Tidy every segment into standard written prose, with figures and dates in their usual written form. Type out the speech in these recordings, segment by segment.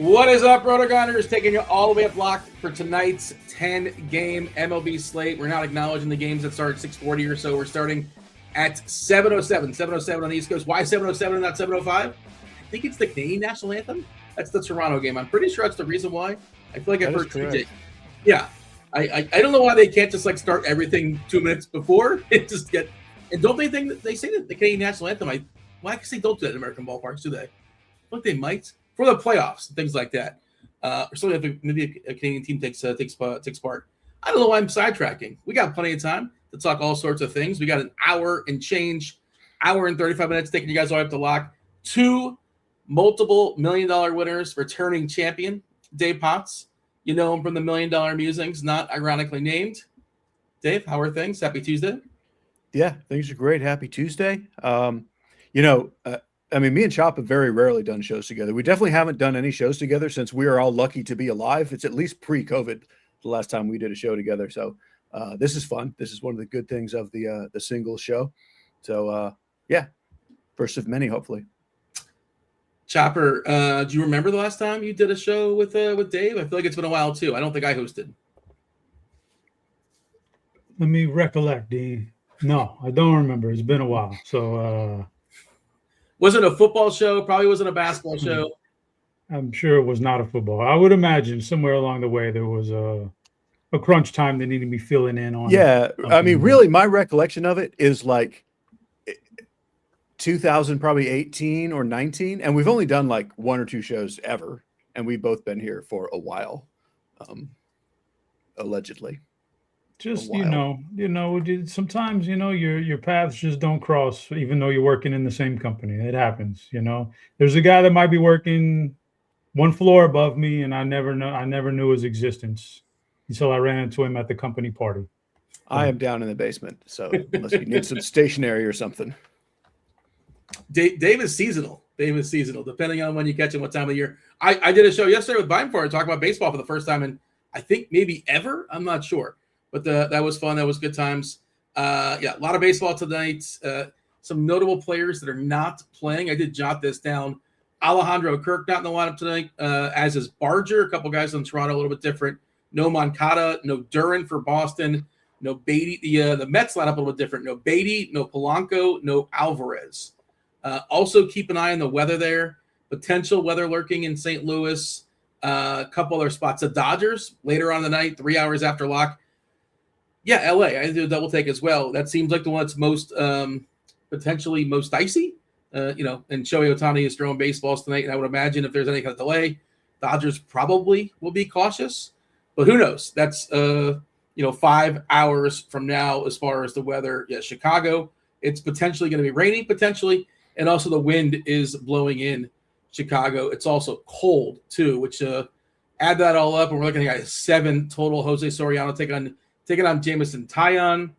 What is up, RotoGrinders? Taking you all the way up locked for tonight's 10-game MLB slate. We're not acknowledging the games that start at 6:40 or so. We're starting at 7:07. 7:07 on the East Coast. Why 7:07 and not 7:05? I think it's the Canadian national anthem. That's the Toronto game. I'm pretty sure that's the reason why. I feel like I've heard TJ. Yeah. I don't know why they can't just like start everything 2 minutes before. It just get and don't they think that they say that the Canadian national anthem? Why can they don't do that in American ballparks, do they? Look, they might for the playoffs and things like that. Or something if maybe a Canadian team takes part. I don't know why I'm sidetracking. We got plenty of time to talk all sorts of things. We got an hour and 35 minutes taking you guys all the way up to lock. 2 multiple $1 million winners, returning champion Dave Potts. You know him from the $1 Million Musings, not ironically named. Dave, how are things? Happy Tuesday. Yeah, things are great. Happy Tuesday. Me and Chop have very rarely done shows together. We definitely haven't done any shows together since we are all lucky to be alive. It's at least pre-COVID the last time we did a show together. So this is fun. This is one of the good things of the single show. So first of many, hopefully. Chopper, do you remember the last time you did a show with Dave? I feel like it's been a while too. I don't think I hosted. Let me recollect, Dean. No, I don't remember. It's been a while. So wasn't a football show, probably wasn't a basketball show. I'm sure it was not a football. I would imagine somewhere along the way there was a crunch time that needed me filling in on. Yeah, I mean, really, my recollection of it is like 2000, probably 18 or 19, and we've only done like 1 or 2 shows ever, and we've both been here for a while, allegedly. Just sometimes your paths just don't cross, even though you're working in the same company. It happens. There's a guy that might be working 1 floor above me, and I never knew his existence until I ran into him at the company party. I am down in the basement, so unless you need some stationery or something. Dave is seasonal. Depending on when you catch him, what time of year. I did a show yesterday with Beinford talking about baseball for the first time in, I think, maybe ever. I'm not sure. But that was fun. That was good times. A lot of baseball tonight. Some notable players that are not playing. I did jot this down. Alejandro Kirk not in the lineup tonight, as is Barger. A couple guys in Toronto, a little bit different. No Moncada, no Duran for Boston, no Beatty. The Mets lineup a little bit different. No Beatty, no Polanco, no Alvarez. Also keep an eye on the weather there. Potential weather lurking in St. Louis. A couple other spots. The Dodgers later on the night, 3 hours after lock. Yeah, LA. I do a double take as well. That seems like the one that's most potentially most icy. And Shohei Ohtani is throwing baseballs tonight. And I would imagine if there's any kind of delay, Dodgers probably will be cautious. But who knows? That's 5 hours from now as far as the weather. Yeah, Chicago. It's potentially going to be rainy, potentially, and also the wind is blowing in Chicago. It's also cold too, which add that all up, and we're looking at 7 total. Jose Soriano taking on Jameson Taillon.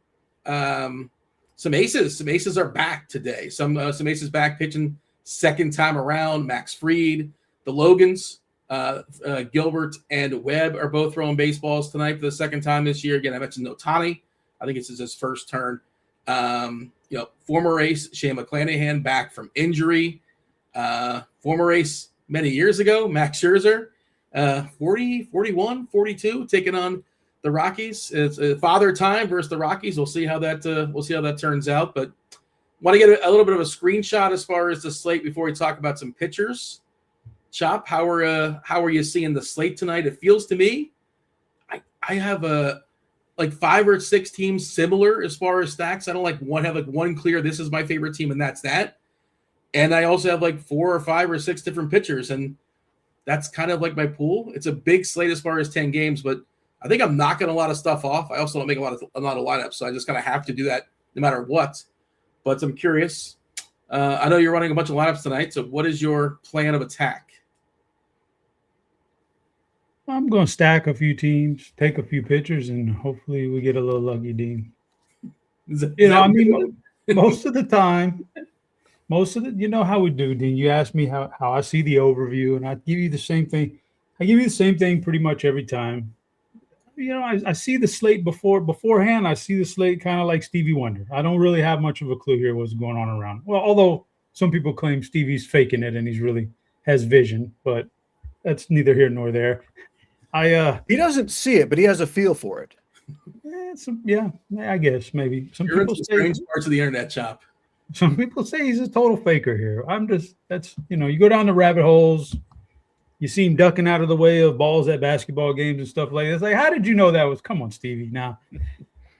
Some aces are back today. Some aces back pitching second time around. Max Fried, the Logans, Gilbert and Webb are both throwing baseballs tonight for the second time this year. Again, I mentioned Ohtani. I think it's his first turn. Former ace Shane McClanahan back from injury. Former ace many years ago, Max Scherzer, 40, 41, 42, taking on the Rockies. It's father time versus the Rockies. We'll see how that turns out. But want to get a little bit of a screenshot as far as the slate before we talk about some pitchers. Chop, how are you seeing the slate tonight? It feels to me, I have like 5 or 6 teams similar as far as stacks. I don't have one clear. This is my favorite team, and that's that. And I also have like 4 or 5 or 6 different pitchers, and that's kind of like my pool. It's a big slate as far as 10 games, but I think I'm knocking a lot of stuff off. I also don't make a lot of lineups, so I just kind of have to do that no matter what. But I'm curious. I know you're running a bunch of lineups tonight, so what is your plan of attack? I'm going to stack a few teams, take a few pitchers, and hopefully we get a little lucky, Dean. Most of the time, you know how we do, Dean. You ask me how I see the overview, and I give you the same thing. I give you the same thing pretty much every time. I see the slate beforehand. I see the slate kind of like Stevie Wonder. I don't really have much of a clue here what's going on around. Well, although some people claim Stevie's faking it and he's really has vision, but that's neither here nor there. He doesn't see it, but he has a feel for it. I guess maybe some You're in people some say strange parts of the internet, Chop. some people say he's a total faker here. You go down the rabbit holes. You see him ducking out of the way of balls at basketball games and stuff like that. It's like, how did you know that was? Come on, Stevie. Now,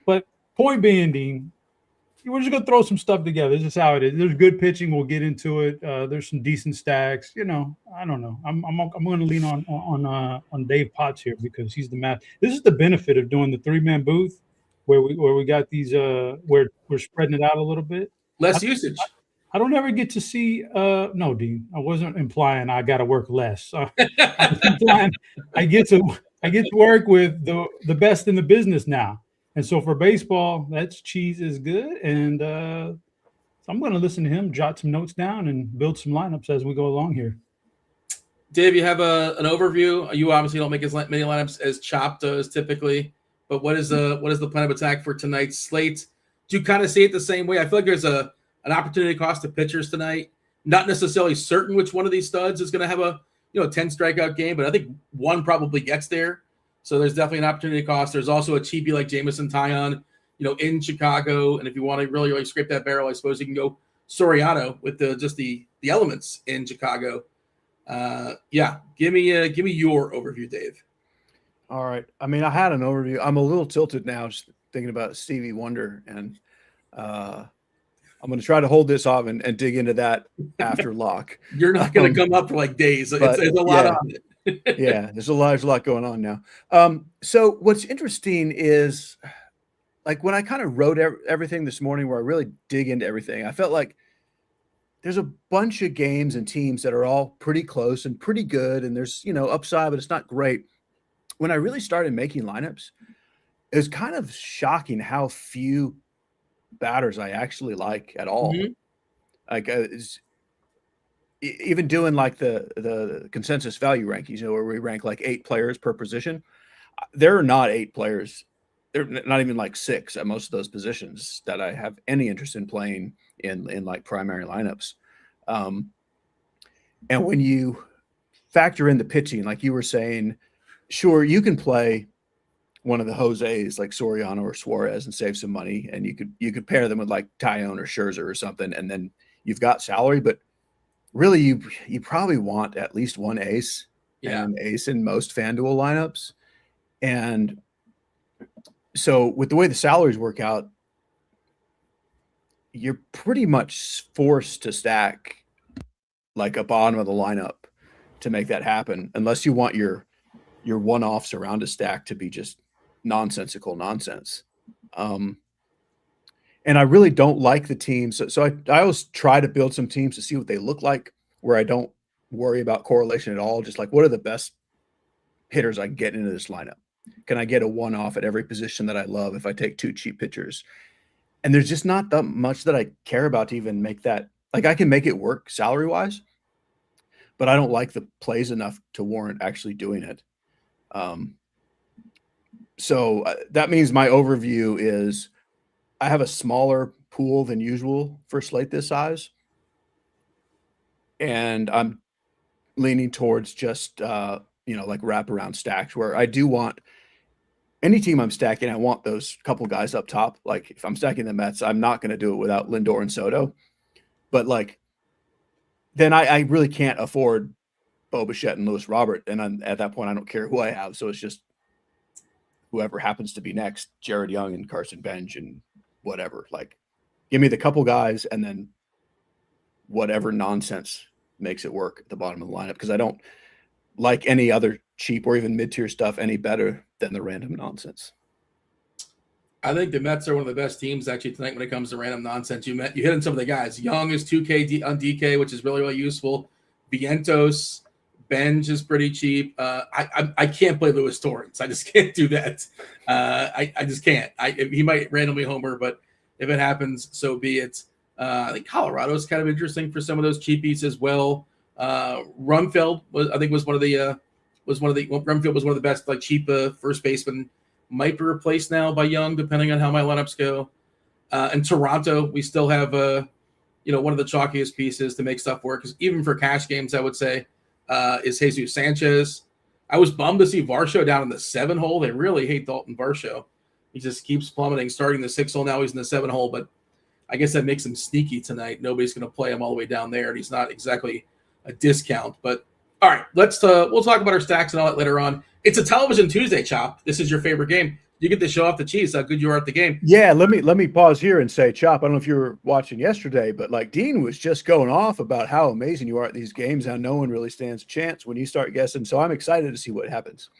but point being, Dean, we're just gonna throw some stuff together. This is how it is. There's good pitching. We'll get into it. There's some decent stacks. I don't know. I'm going to lean on Dave Potts here because he's the math. This is the benefit of doing the 3-man booth, where we got these where we're spreading it out a little bit. Less usage. I don't ever get to see. No, Dean, I wasn't implying I got to work less. I was implying I get to work with the best in the business now. And so for baseball, that's cheese is good. And so I'm going to listen to him, jot some notes down, and build some lineups as we go along here. Dave, you have an overview. You obviously don't make as many lineups as Chop does typically, but what is the plan of attack for tonight's slate? Do you kind of see it the same way? I feel like there's an opportunity cost to pitchers tonight. Not necessarily certain which one of these studs is going to have a 10 strikeout game, but I think one probably gets there. So there's definitely an opportunity cost. There's also a cheapie like Jameson Taillon, in Chicago. And if you want to really, really scrape that barrel, I suppose you can go Soriano with the elements in Chicago. Give me your overview, Dave. All right. I mean, I had an overview. I'm a little tilted now just thinking about Stevie Wonder, and I'm going to try to hold this off and dig into that after lock. You're not going to come up for like days. It's a lot on it. Yeah, there's a lot going on now. So what's interesting is, like, when I kind of wrote everything this morning, where I really dig into everything, I felt like there's a bunch of games and teams that are all pretty close and pretty good, and there's upside, but it's not great. When I really started making lineups, it was kind of shocking how few batters I actually like at all. Mm-hmm. Like, even doing like the consensus value rankings, where we rank like 8 players per position, there are not 8 players. They're not even like 6 at most of those positions that I have any interest in playing in like primary lineups. And when you factor in the pitching, like you were saying, sure, you can play one of the Jose's like Soriano or Suarez and save some money, and you could pair them with like Taillon or Scherzer or something, and then you've got salary. But really, you probably want at least one ace, and ace in most FanDuel lineups. And so with the way the salaries work out, you're pretty much forced to stack like a bottom of the lineup to make that happen, unless you want your one-offs around a stack to be just nonsensical nonsense. And I really don't like the teams. So I always try to build some teams to see what they look like, where I don't worry about correlation at all. Just like, what are the best hitters I can get into this lineup? Can I get a one-off at every position that I love if I take 2 cheap pitchers? And there's just not that much that I care about to even make that. Like, I can make it work salary-wise, but I don't like the plays enough to warrant actually doing it. So that means my overview is I have a smaller pool than usual for slate this size. And I'm leaning towards just, like wraparound stacks, where I do want any team I'm stacking. I want those couple guys up top. Like, if I'm stacking the Mets, I'm not going to do it without Lindor and Soto. But like, then I really can't afford Bo Bichette and Lewis Robert. And at that point, I don't care who I have. So it's just whoever happens to be next, Jared Young and Carson Bench and whatever. Like, give me the couple guys and then whatever nonsense makes it work at the bottom of the lineup, because I don't like any other cheap or even mid-tier stuff any better than the random nonsense. I think the Mets are one of the best teams actually tonight when it comes to random nonsense. You hit on some of the guys. Young is 2K on DK, which is really, really useful. Vientos, Benj is pretty cheap. I can't play Luis Torrens. I just can't do that. I just can't. He might randomly homer, but if it happens, so be it. I think Colorado is kind of interesting for some of those cheapies as well. Rumfield was one of the best like cheap first baseman. Might be replaced now by Young, depending on how my lineups go. And Toronto, we still have one of the chalkiest pieces to make stuff work. Even for cash games, I would say is Jesus Sanchez. I was bummed to see Varsho down in the 7 hole. They really hate Dalton Varsho. He just keeps plummeting, starting the 6 hole. Now he's in the 7 hole, but I guess that makes him sneaky tonight. Nobody's going to play him all the way down there, and he's not exactly a discount. But all right, we'll talk about our stacks and all that later on. It's a television Tuesday, Chop. This is your favorite game. You get to show off the Chiefs, how good you are at the game. Yeah, let me pause here and say, Chop, I don't know if you were watching yesterday, but like Dean was just going off about how amazing you are at these games, how no one really stands a chance when you start guessing. So I'm excited to see what happens.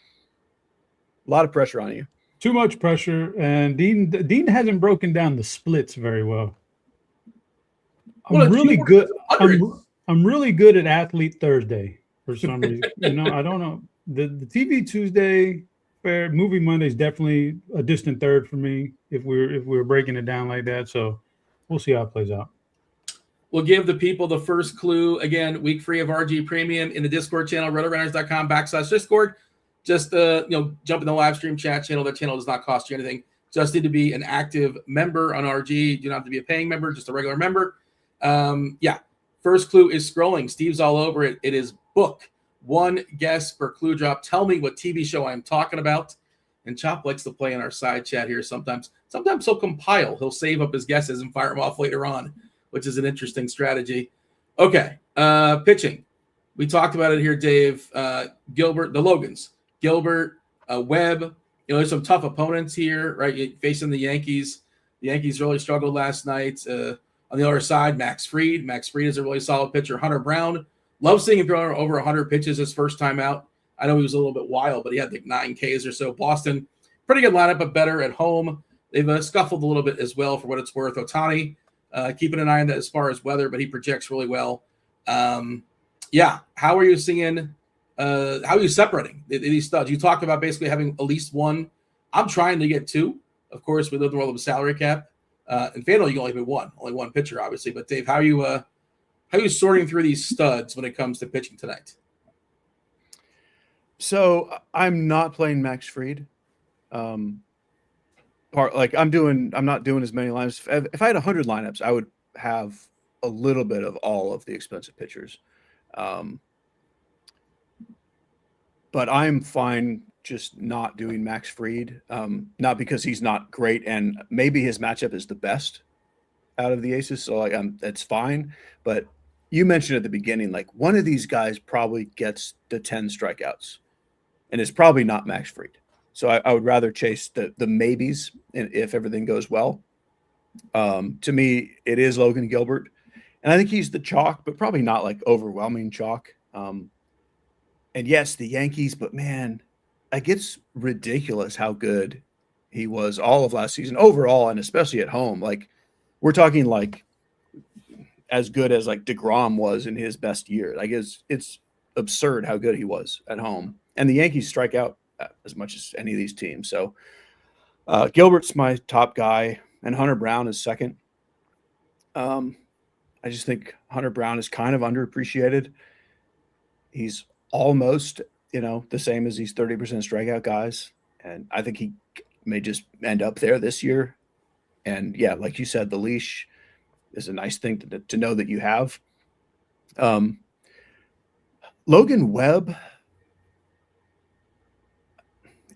A lot of pressure on you. Too much pressure, and Dean hasn't broken down the splits very well. I'm really good. I'm really good at Athlete Thursday for some reason. I don't know. The TV Tuesday fair movie Monday is definitely a distant third for me if we're breaking it down like that. So we'll see how it plays out. We'll give the people the first clue. Again, week free of RG Premium in the Discord channel, RotoGrinders.com/Discord. Just jump in the live stream chat channel. That channel does not cost you anything. Just need to be an active member on RG. You do not have to be a paying member, just a regular member. First clue is scrolling. Steve's all over it. It is book. One guess per clue drop. Tell me what TV show I'm talking about. And Chop likes to play in our side chat here sometimes. Sometimes he'll compile. He'll save up his guesses and fire them off later on, which is an interesting strategy. Okay, pitching. We talked about it here, Dave. Gilbert, the Logans. Gilbert, Webb. There's some tough opponents here, right? Facing the Yankees. The Yankees really struggled last night. On the other side, Max Fried. Max Fried is a really solid pitcher. Hunter Brown. Love seeing him throw over 100 pitches his first time out. I know he was a little bit wild, but he had like 9 Ks or so. Boston, pretty good lineup, but better at home. They've scuffled a little bit as well for what it's worth. Ohtani, keeping an eye on that as far as weather, but he projects really well. How are you seeing how are you separating these studs? You talked about basically having at least one. I'm trying to get 2. Of course, we live in the world of a salary cap. In FanDuel, you can only have only one pitcher, obviously. But Dave, how are you sorting through these studs when it comes to pitching tonight? So I'm not playing Max Fried. I'm not doing as many lineups. If I had 100 lineups, I would have a little bit of all of the expensive pitchers. But I'm fine just not doing Max Fried, not because he's not great, and maybe his matchup is the best out of the aces, so that's fine. But you mentioned at the beginning, like one of these guys probably gets the 10 strikeouts, and it's probably not Max Fried. So I would rather chase the maybes if everything goes well. To me, it is Logan Gilbert, and I think he's the chalk, but probably not like overwhelming chalk. And yes, the Yankees, but man, like it's ridiculous how good he was all of last season overall, and especially at home. Like we're talking like as good as like DeGrom was in his best year. Like it's absurd how good he was at home. And the Yankees strike out as much as any of these teams. So Gilbert's my top guy, and Hunter Brown is second. I just think Hunter Brown is kind of underappreciated. He's almost, the same as these 30% strikeout guys. And I think he may just end up there this year. And yeah, like you said, the leash is a nice thing to know that you have. Logan Webb,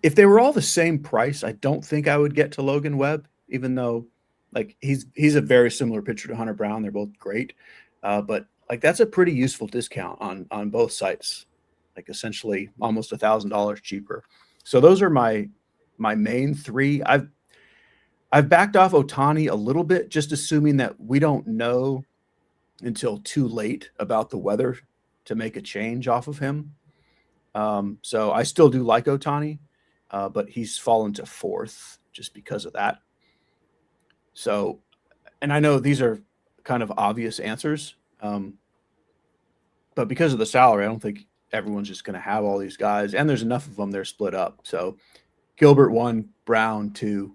if they were all the same price, I don't think I would get to Logan Webb, even though like he's a very similar pitcher to Hunter Brown. They're both great. But like that's a pretty useful discount on both sites, like essentially almost $1,000 cheaper. So those are my main 3. I've backed off Ohtani a little bit, just assuming that we don't know until too late about the weather to make a change off of him. So I still do like Ohtani, but he's fallen to 4th just because of that. So, and I know these are kind of obvious answers, but because of the salary, I don't think everyone's just going to have all these guys, and there's enough of them. They're split up. So Gilbert 1, Brown 2,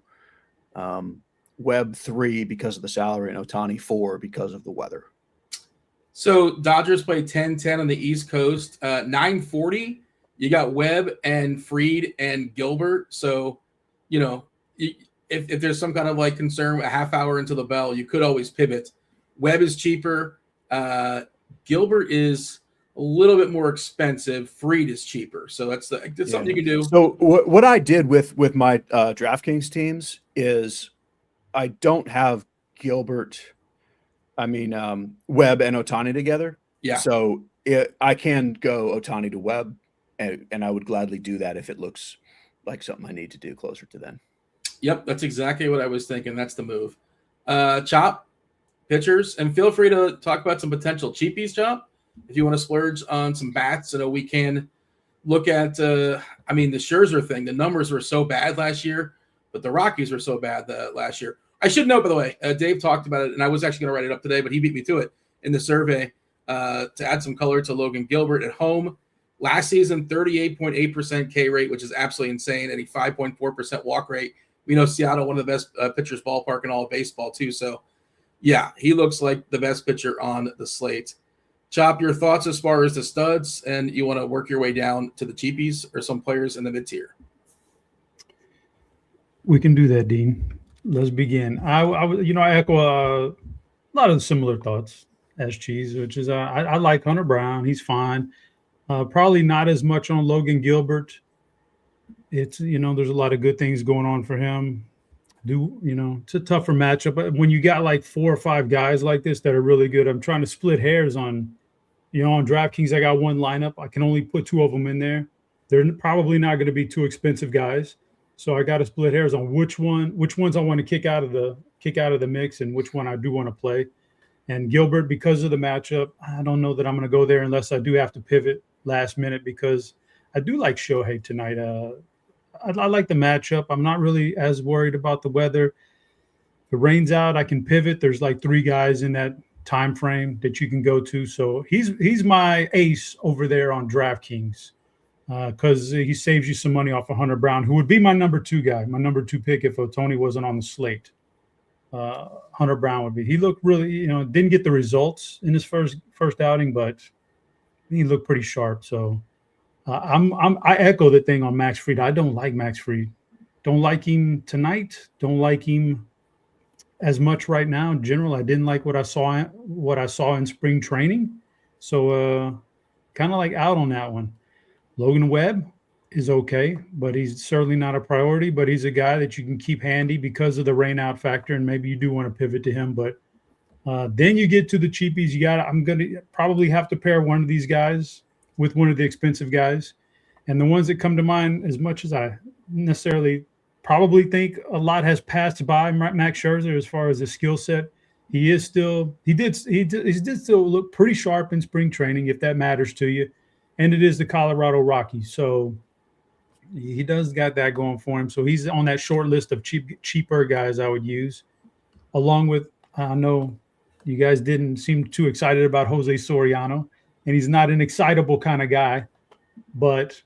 Webb 3 because of the salary, and Ohtani 4 because of the weather. So Dodgers play 10-10 on the East Coast. 9:40, you got Webb and Fried and Gilbert. So, if there's some kind of like concern a half hour into the bell, you could always pivot. Webb is cheaper. Gilbert is a little bit more expensive. Fried is cheaper, so that's something you can do. So what I did with my DraftKings teams is I don't have Gilbert, Webb and Ohtani together. Yeah. So I can go Ohtani to Webb, and I would gladly do that if it looks like something I need to do closer to then. Yep, that's exactly what I was thinking. That's the move. Chop, pitchers, and feel free to talk about some potential cheapies, Chop. If you want to splurge on some bats, we can look at, the Scherzer thing. The numbers were so bad last year, but the Rockies were so bad last year. I should note, by the way, Dave talked about it, and I was actually going to write it up today, but he beat me to it in the survey to add some color to Logan Gilbert at home. Last season, 38.8% K rate, which is absolutely insane, and a 5.4% walk rate. We know Seattle, one of the best pitchers ballpark in all of baseball, too. So, yeah, he looks like the best pitcher on the slate. Chop, your thoughts as far as the studs, and you want to work your way down to the cheapies or some players in the mid-tier? We can do that, Dean. Let's begin. I echo a lot of the similar thoughts as Cheese, which is I like Hunter Brown. He's fine. Probably not as much on Logan Gilbert. It's, there's a lot of good things going on for him. It's a tougher matchup. But when you got like 4 or 5 guys like this that are really good, I'm trying to split hairs on, on DraftKings. I got one lineup. I can only put 2 of them in there. They're probably not going to be too expensive guys. So I got to split hairs on which ones I want to kick out of the mix and which one I do want to play. And Gilbert, because of the matchup, I don't know that I'm going to go there unless I do have to pivot last minute, because I do like Shohei tonight. I like the matchup. I'm not really as worried about the weather. If it rains out, I can pivot. There's like 3 guys in that time frame that you can go to. So he's my ace over there on DraftKings because he saves you some money off of Hunter Brown, who would be my number 2 guy, my number 2 pick if Ohtani wasn't on the slate. Hunter Brown would be. He looked really, didn't get the results in his first outing, but he looked pretty sharp. So I echo the thing on Max Fried. I don't like Max Fried. Don't like him tonight. Don't like him as much right now. In general, I didn't like what I saw in spring training. So kind of like out on that one. Logan Webb is okay, but he's certainly not a priority. But he's a guy that you can keep handy because of the rain out factor, and maybe you do want to pivot to him. But then you get to the cheapies. I'm going to probably have to pair one of these guys with one of the expensive guys. And the ones that come to mind, as much as I necessarily probably think a lot has passed by Max Scherzer as far as his skill set, he did still look pretty sharp in spring training, if that matters to you. And it is the Colorado Rockies. So he does got that going for him. So he's on that short list of cheaper guys I would use, along with, I know you guys didn't seem too excited about Jose Soriano, and he's not an excitable kind of guy, but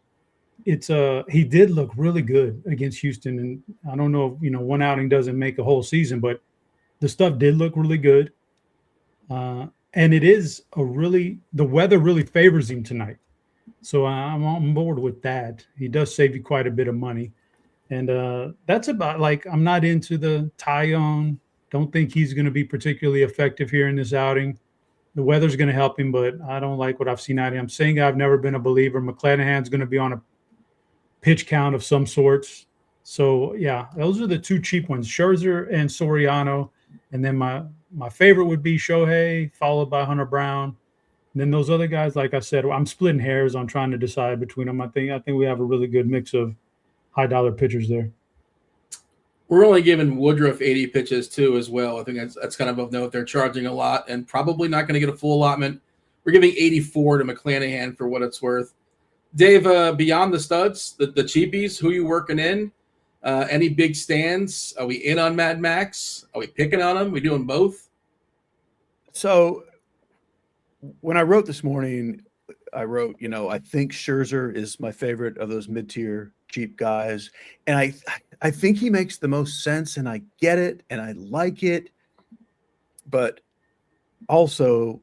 he did look really good against Houston. And I don't know if, one outing doesn't make a whole season, but the stuff did look really good. And the weather really favors him tonight. So I'm on board with that. He does save you quite a bit of money. And that's about, I'm not into the Taillon. Don't think he's going to be particularly effective here in this outing. The weather's going to help him, but I don't like what I've seen out of him. I'm saying I've never been a believer. McClanahan's going to be on a pitch count of some sorts. So, yeah, those are the 2 cheap ones, Scherzer and Soriano. And then my favorite would be Shohei, followed by Hunter Brown. And then those other guys, like I said, I'm splitting hairs on trying to decide between them. I think we have a really good mix of high-dollar pitchers there. We're only giving Woodruff 80 pitches, too, as well. I think that's kind of of note. They're charging a lot and probably not going to get a full allotment. We're giving 84 to McClanahan for what it's worth. Dave, beyond the studs, the cheapies, who you working in? Any big stands? Are we in on Mad Max? Are we picking on them? We doing both? So when I wrote this morning, I wrote, I think Scherzer is my favorite of those mid-tier cheap guys. And I think he makes the most sense, and I get it, and I like it. But also,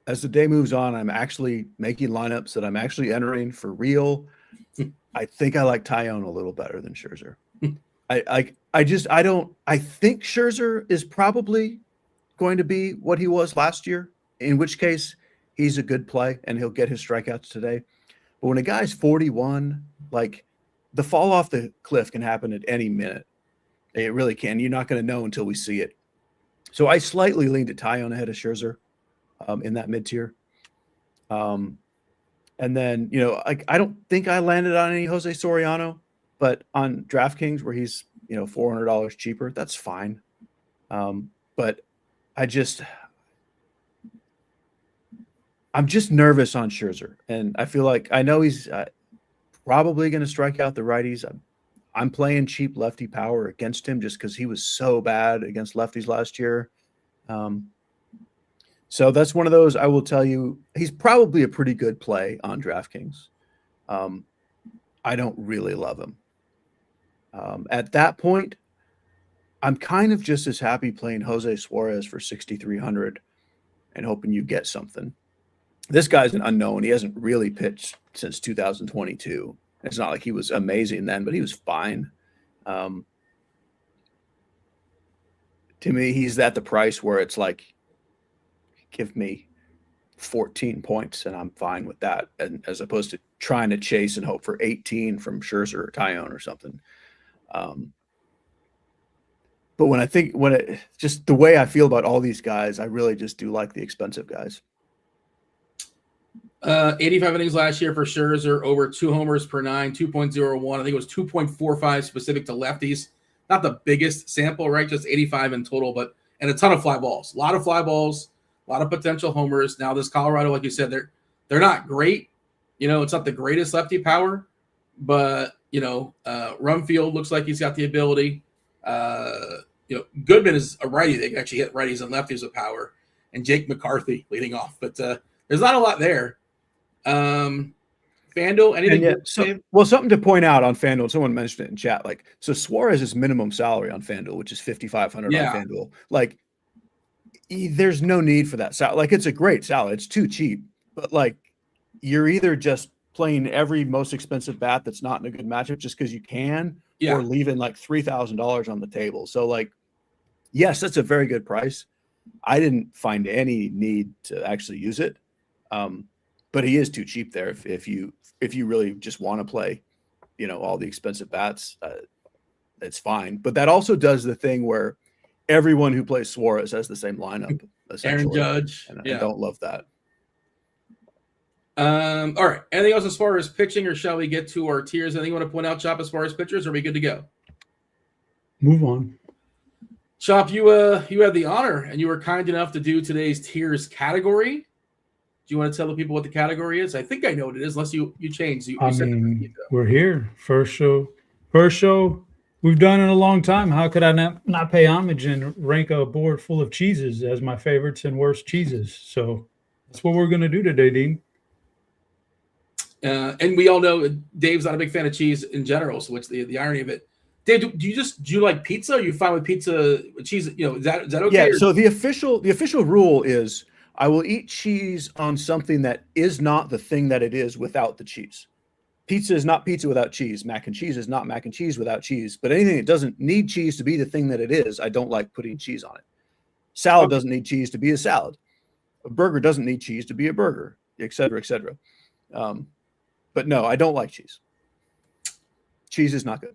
as the day moves on, I'm actually making lineups that I'm actually entering for real. I think I like Taillon a little better than Scherzer. I think Scherzer is probably going to be what he was last year, in which case he's a good play and he'll get his strikeouts today. But when a guy's 41, like the fall off the cliff can happen at any minute. It really can. You're not going to know until we see it. So I slightly leaned to Taillon ahead of Scherzer in that mid-tier. And then, you know, I don't think I landed on any Jose Soriano, but on DraftKings where he's, you know, $400 cheaper, that's fine. But I'm just nervous on Scherzer. And I feel like I know he's probably going to strike out the righties. I'm playing cheap lefty power against him just because he was so bad against lefties last year. So that's one of those, I will tell you, he's probably a pretty good play on DraftKings. I don't really love him. At that point, I'm kind of just as happy playing Jose Suarez for 6,300 and hoping you get something. This guy's an unknown. He hasn't really pitched since 2022. It's not like he was amazing then, but he was fine. To me, he's at the price where it's like, give me 14 points and I'm fine with that, and as opposed to trying to chase and hope for 18 from Scherzer or Taillon or something. But just the way I feel about all these guys, I really just do like the expensive guys. 85 innings last year for Scherzer, over 2 homers per 9, 2.01. I think it was 2.45 specific to lefties. Not the biggest sample, right? Just 85 in total, and a ton of fly balls. A lot of fly balls, a lot of potential homers. Now this Colorado, like you said, they're not great. You know, it's not the greatest lefty power, but you know, Rumfield looks like he's got the ability. You know, Goodman is a righty. They can actually hit righties and lefties with power, and Jake McCarthy leading off. But there's not a lot there. FanDuel, anything? Something to point out on FanDuel. Someone mentioned it in chat. Like, so Suarez's minimum salary on FanDuel, which is $5,500 on FanDuel. Like, there's no need for that salary. Like, it's a great salary. It's too cheap. But like, you're either just playing every most expensive bat that's not in a good matchup just because you can, or leaving like $3,000 on the table. So like, yes, that's a very good price. I didn't find any need to actually use it. But he is too cheap there. If you really just want to play, you know, all the expensive bats, it's fine. But that also does the thing where everyone who plays Suarez has the same lineup. Aaron Judge. And I don't love that. All right. Anything else as far as pitching, or shall we get to our tiers? Anything you want to point out, Chop, as far as pitchers? Or are we good to go? Move on. Chop, you had the honor, and you were kind enough to do today's tiers category. Do you want to tell the people what the category is? I think I know what it is, unless you changed. We're here. First show. We've done in a long time. How could I not pay homage and rank a board full of cheeses as my favorites and worst cheeses? So that's what we're going to do today, Dean. And we all know Dave's not a big fan of cheese in general, so what's the irony of it? Dave, do you like pizza? Are you fine with pizza with cheese? You know, is that okay? Yeah. So the official rule is I will eat cheese on something that is not the thing that it is without the cheese. Pizza is not pizza without cheese. Mac and cheese is not mac and cheese without cheese. But anything that doesn't need cheese to be the thing that it is, I don't like putting cheese on it. Salad doesn't need cheese to be a salad. A burger doesn't need cheese to be a burger, et cetera, et cetera. But no, I don't like cheese. Cheese is not good.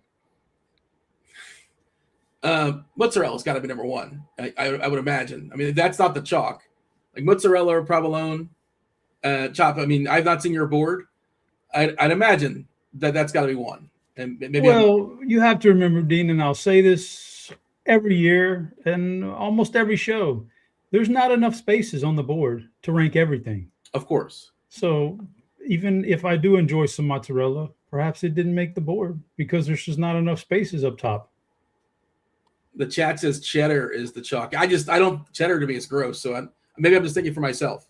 Mozzarella's got to be number one. I would imagine. I mean, that's not the chalk. Like mozzarella or provolone, Chop. I mean, I've not seen your board. I'd imagine that's got to be one. And maybe you have to remember, Dean, and I'll say this every year and almost every show. There's not enough spaces on the board to rank everything. Of course. So even if I do enjoy some mozzarella, perhaps it didn't make the board because there's just not enough spaces up top. The chat says cheddar is the chalk. Cheddar to me is gross. So maybe I'm just thinking for myself.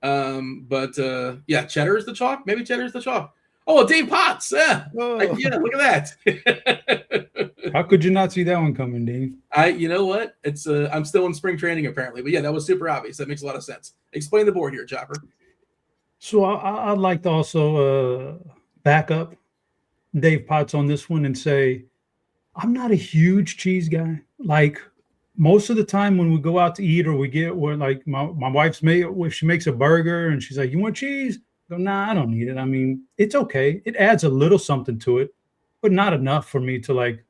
But cheddar is the chalk. Maybe cheddar is the chalk. Oh, Dave Potts. Yeah, look at that. How could you not see that one coming, Dean? You know what? It's I'm still in spring training apparently, but yeah, that was super obvious. That makes a lot of sense. Explain the board here, Chopper. So I'd like to also back up Dave Potts on this one and say I'm not a huge cheese guy. Like most of the time when we go out to eat or like my wife's made, if she makes a burger and she's like, you want cheese? I go, nah, I don't need it. I mean, it's okay. It adds a little something to it, but not enough for me to like,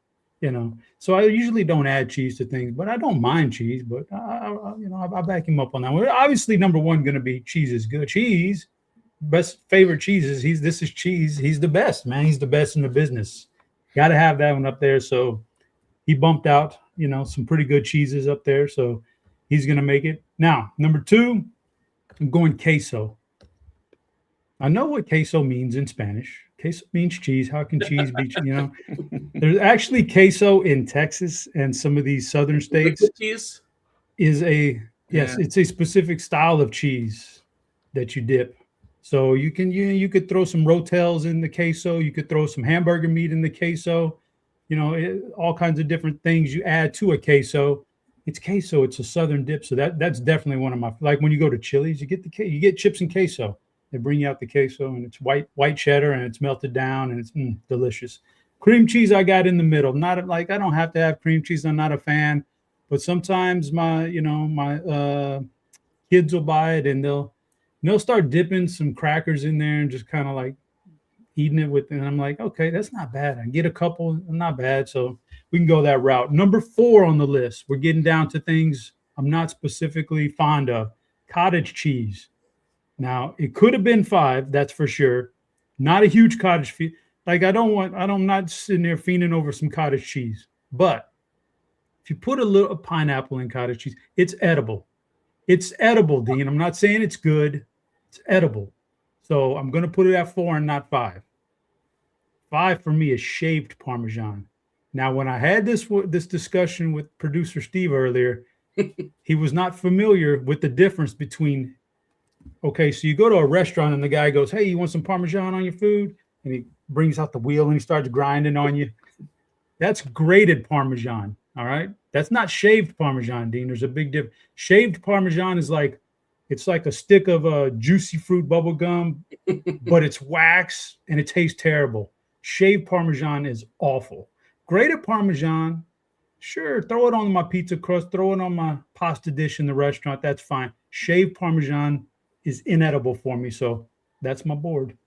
so I usually don't add cheese to things, but I don't mind cheese, but I back him up on that one. Obviously, number one going to be cheese is good. Cheese, best favorite cheeses. This is cheese. He's the best, man. He's the best in the business. Got to have that one up there. So he bumped out, some pretty good cheeses up there. So he's going to make it. Now, number two, I'm going queso. I know what queso means in Spanish. Queso means cheese. How can cheese be, There's actually queso in Texas and some of these southern states. Cheese? It's a specific style of cheese that you dip. So you could throw some Rotels in the queso. You could throw some hamburger meat in the queso. All kinds of different things you add to a queso. It's queso. It's a southern dip. So that's definitely one of my, like when you go to Chili's, you get chips and queso. They bring you out the queso and it's white cheddar and it's melted down and it's delicious. Cream cheese I got in the middle. Not like I don't have to have cream cheese. I'm not a fan, but sometimes my kids will buy it and they'll start dipping some crackers in there and just kind of like eating it with, and I'm like, okay, that's not bad. I get a couple, not bad. So we can go that route. Number 4 on the list, we're getting down to things I'm not specifically fond of. Cottage cheese. Now, it could have been 5, that's for sure. Not a huge cottage cheese. Like, I'm not sitting there fiending over some cottage cheese. But if you put a little pineapple in cottage cheese, it's edible. It's edible, Dean. I'm not saying it's good. It's edible. So I'm going to put it at 4 and not 5. 5 for me is shaved Parmesan. Now, when I had this discussion with producer Steve earlier, he was not familiar with the difference between, okay, so you go to a restaurant and the guy goes, hey, you want some Parmesan on your food? And he brings out the wheel and he starts grinding on you. That's grated Parmesan, all right? That's not shaved Parmesan, Dean. There's a big difference. Shaved Parmesan is like, it's like a stick of juicy fruit bubble gum, but it's wax and it tastes terrible. Shaved Parmesan is awful. Grated Parmesan, sure, throw it on my pizza crust, throw it on my pasta dish in the restaurant. That's fine. Shaved Parmesan is inedible for me, so that's my board.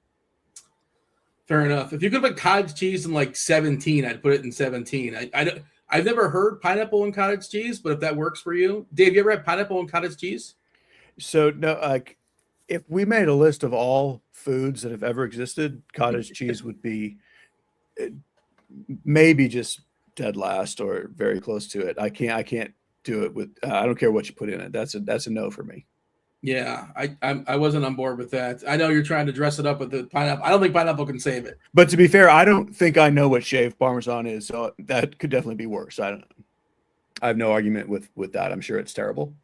Fair enough. If you could put cottage cheese in like 17, I'd put it in 17. I've never heard pineapple and cottage cheese, but if that works for you, Dave, you ever had pineapple and cottage cheese? So no, like if we made a list of all foods that have ever existed, cottage cheese would be maybe just dead last or very close to it. I can't do it with. I don't care what you put in it. That's a no for me. Yeah, I wasn't on board with that. I know you're trying to dress it up with the pineapple. I don't think pineapple can save it. But to be fair, I don't think I know what shaved Parmesan is, so that could definitely be worse. I have no argument with that. I'm sure it's terrible.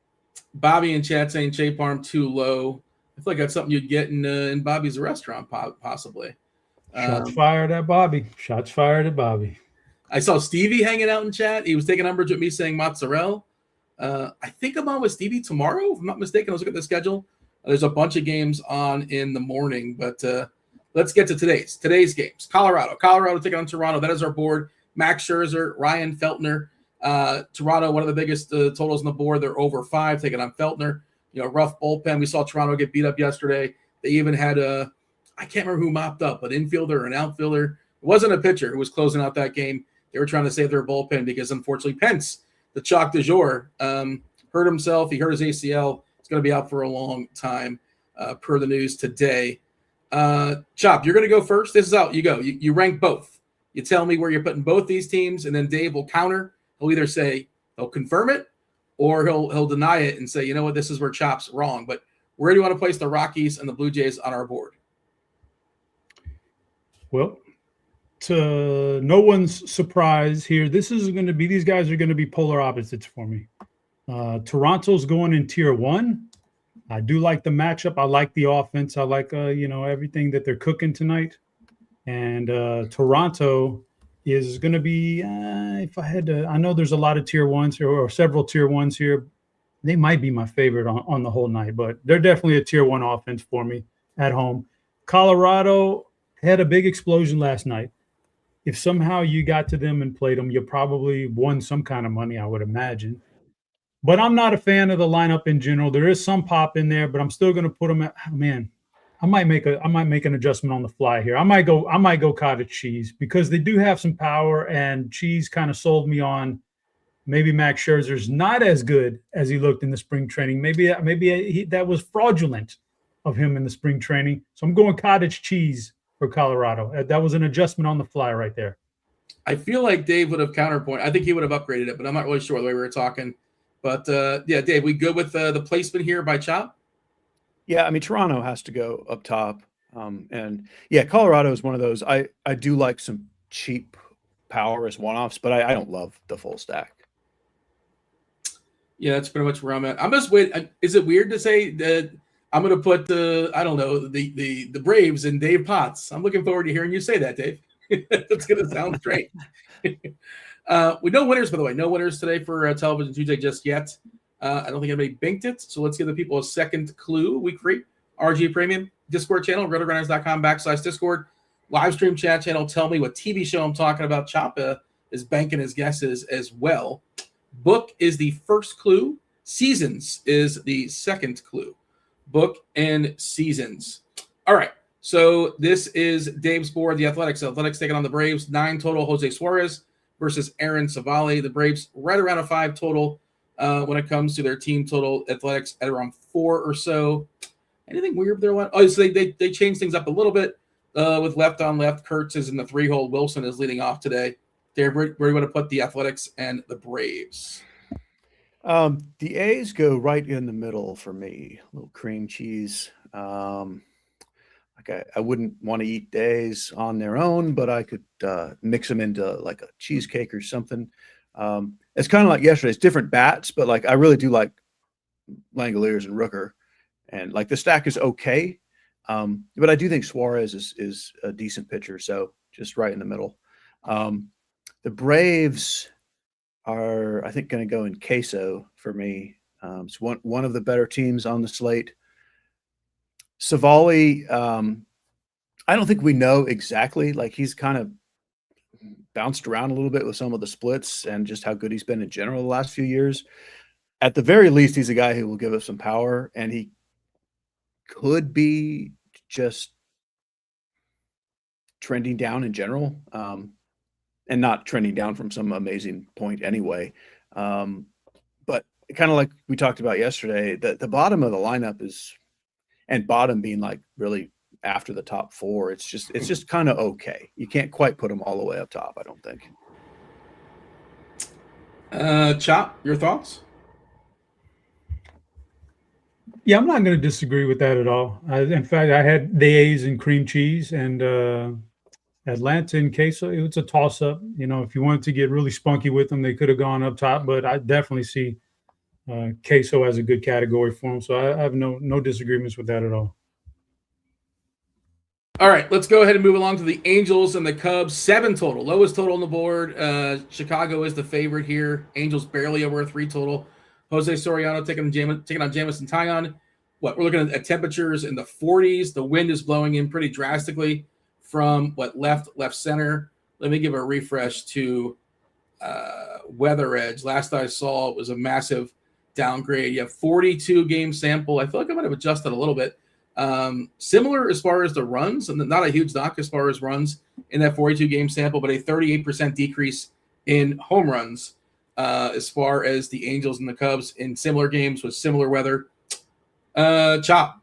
Bobby in chat saying shaved Parm too low. I feel like that's something you'd get in Bobby's restaurant, possibly. Shots fired at Bobby. Shots fired at Bobby. I saw Stevie hanging out in chat. He was taking umbrage with me saying mozzarella. I think I'm on with Stevie tomorrow, if I'm not mistaken. I was looking at the schedule. There's a bunch of games on in the morning, but let's get to today's games. Colorado taking on Toronto. That is our board. Max Scherzer, Ryan Feltner. Toronto, one of the biggest totals on the board. They're over 5, taking on Feltner. Rough bullpen. We saw Toronto get beat up yesterday. They even had I can't remember who mopped up, an infielder or an outfielder. It wasn't a pitcher who was closing out that game. They were trying to save their bullpen because, unfortunately, Pence, the chalk du jour, hurt himself. He hurt his ACL. He's going to be out for a long time, per the news today. Chop, you're going to go first. This is how you go. You rank both. You tell me where you're putting both these teams, and then Dave will counter. He'll either say he'll confirm it or he'll deny it and say, you know what, this is where Chop's wrong. But where do you want to place the Rockies and the Blue Jays on our board? Well, to no one's surprise here, these guys are going to be polar opposites for me. Toronto's going in tier 1. I do like the matchup. I like the offense. I like, everything that they're cooking tonight. And Toronto is going to be, if I had to, I know there's a lot of tier 1s here or several tier 1s here. They might be my favorite on the whole night, but they're definitely a tier 1 offense for me at home. Colorado had a big explosion last night. If somehow you got to them and played them, you probably won some kind of money, I would imagine. But I'm not a fan of the lineup in general. There is some pop in there, but I'm still going to put them at, man, I might make an adjustment on the fly here. I might go cottage cheese because they do have some power, and cheese kind of sold me on maybe Max Scherzer's not as good as he looked in the spring training. Maybe that was fraudulent of him in the spring training. So I'm going cottage cheese for Colorado. That was an adjustment on the fly right there. I feel like Dave would have counterpoint. I think he would have upgraded it, but I'm not really sure the way we were talking. But yeah, Dave, we good with the placement here by Chop? Yeah, I mean, Toronto has to go up top. And yeah, Colorado is one of those. I do like some cheap power as one-offs, but I don't love the full stack. Yeah, that's pretty much where I'm at. I'm just waiting. Is it weird to say that I'm going to put the Braves and Dave Potts? I'm looking forward to hearing you say that, Dave. That's going to sound strange. We no winners, by the way. No winners today for Television Tuesday just yet. I don't think anybody banked it. So let's give the people a second clue. Week 3, RG Premium, Discord channel, RotoGrinders.com/Discord, live stream chat channel. Tell me what TV show I'm talking about. Chop is banking his guesses as well. Book is the first clue. Seasons is the second clue. Book and seasons. All right. So this is Dave's board. The Athletics. Athletics taking on the Braves. 9 total. Jose Suarez versus Aaron Savali. The Braves right around a 5 total when it comes to their team total. Athletics at around 4 or so. Anything weird there? Oh, so they changed things up a little bit with left on left. Kurtz is in the 3-hole. Wilson is leading off today. Dave, where do you want to put the Athletics and the Braves? The A's go right in the middle for me. A little cream cheese. I wouldn't want to eat A's on their own, but I could mix them into like a cheesecake or something. It's kind of like yesterday. It's different bats, but like I really do like Langoliers and Rooker, and like the stack is okay. But I do think Suarez is a decent pitcher, so just right in the middle. The Braves are, I think, going to go in queso for me. It's one of the better teams on the slate. Savali, I don't think we know exactly. Like he's kind of bounced around a little bit with some of the splits and just how good he's been in general the last few years. At the very least, he's a guy who will give us some power, and he could be just trending down in general. And not trending down from some amazing point anyway. But kind of like we talked about yesterday, the bottom of the lineup is, and bottom being like really after the top 4, it's just kind of okay. You can't quite put them all the way up top, I don't think. Chop, your thoughts? Yeah, I'm not going to disagree with that at all. In fact, I had the A's and cream cheese and Atlanta and queso. It's a toss-up. You know, if you wanted to get really spunky with them, they could have gone up top. But I definitely see queso as a good category for them. So I have no disagreements with that at all. All right, let's go ahead and move along to the Angels and the Cubs. 7 total, lowest total on the board. Chicago is the favorite here. Angels barely over a 3 total. Jose Soriano taking on Jamison Taillon. We're looking at temperatures in the 40s. The wind is blowing in pretty drastically from left center. Let me give a refresh to Weather Edge. Last I saw, it was a massive downgrade. You have 42 game sample. I feel like I might have adjusted a little bit. Similar as far as the runs, and not a huge knock as far as runs in that 42 game sample, but a 38% decrease in home runs as far as the Angels and the Cubs in similar games with similar weather. Chop,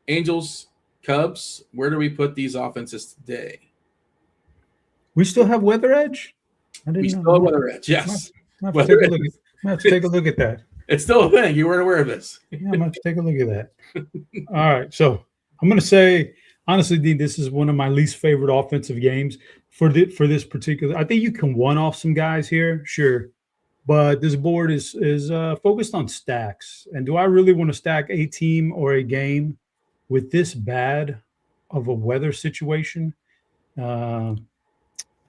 Angels, Cubs, where do we put these offenses today? We still have Weather Edge? We still have Weather Edge, yes. I have to take a look at that. It's still a thing. You weren't aware of this. Yeah, I'm going to have to take a look at that. All right. So I'm going to say, honestly, Dean, this is one of my least favorite offensive games for this particular. I think you can one-off some guys here, sure. But this board is focused on stacks. And do I really want to stack a team or a game with this bad of a weather situation? I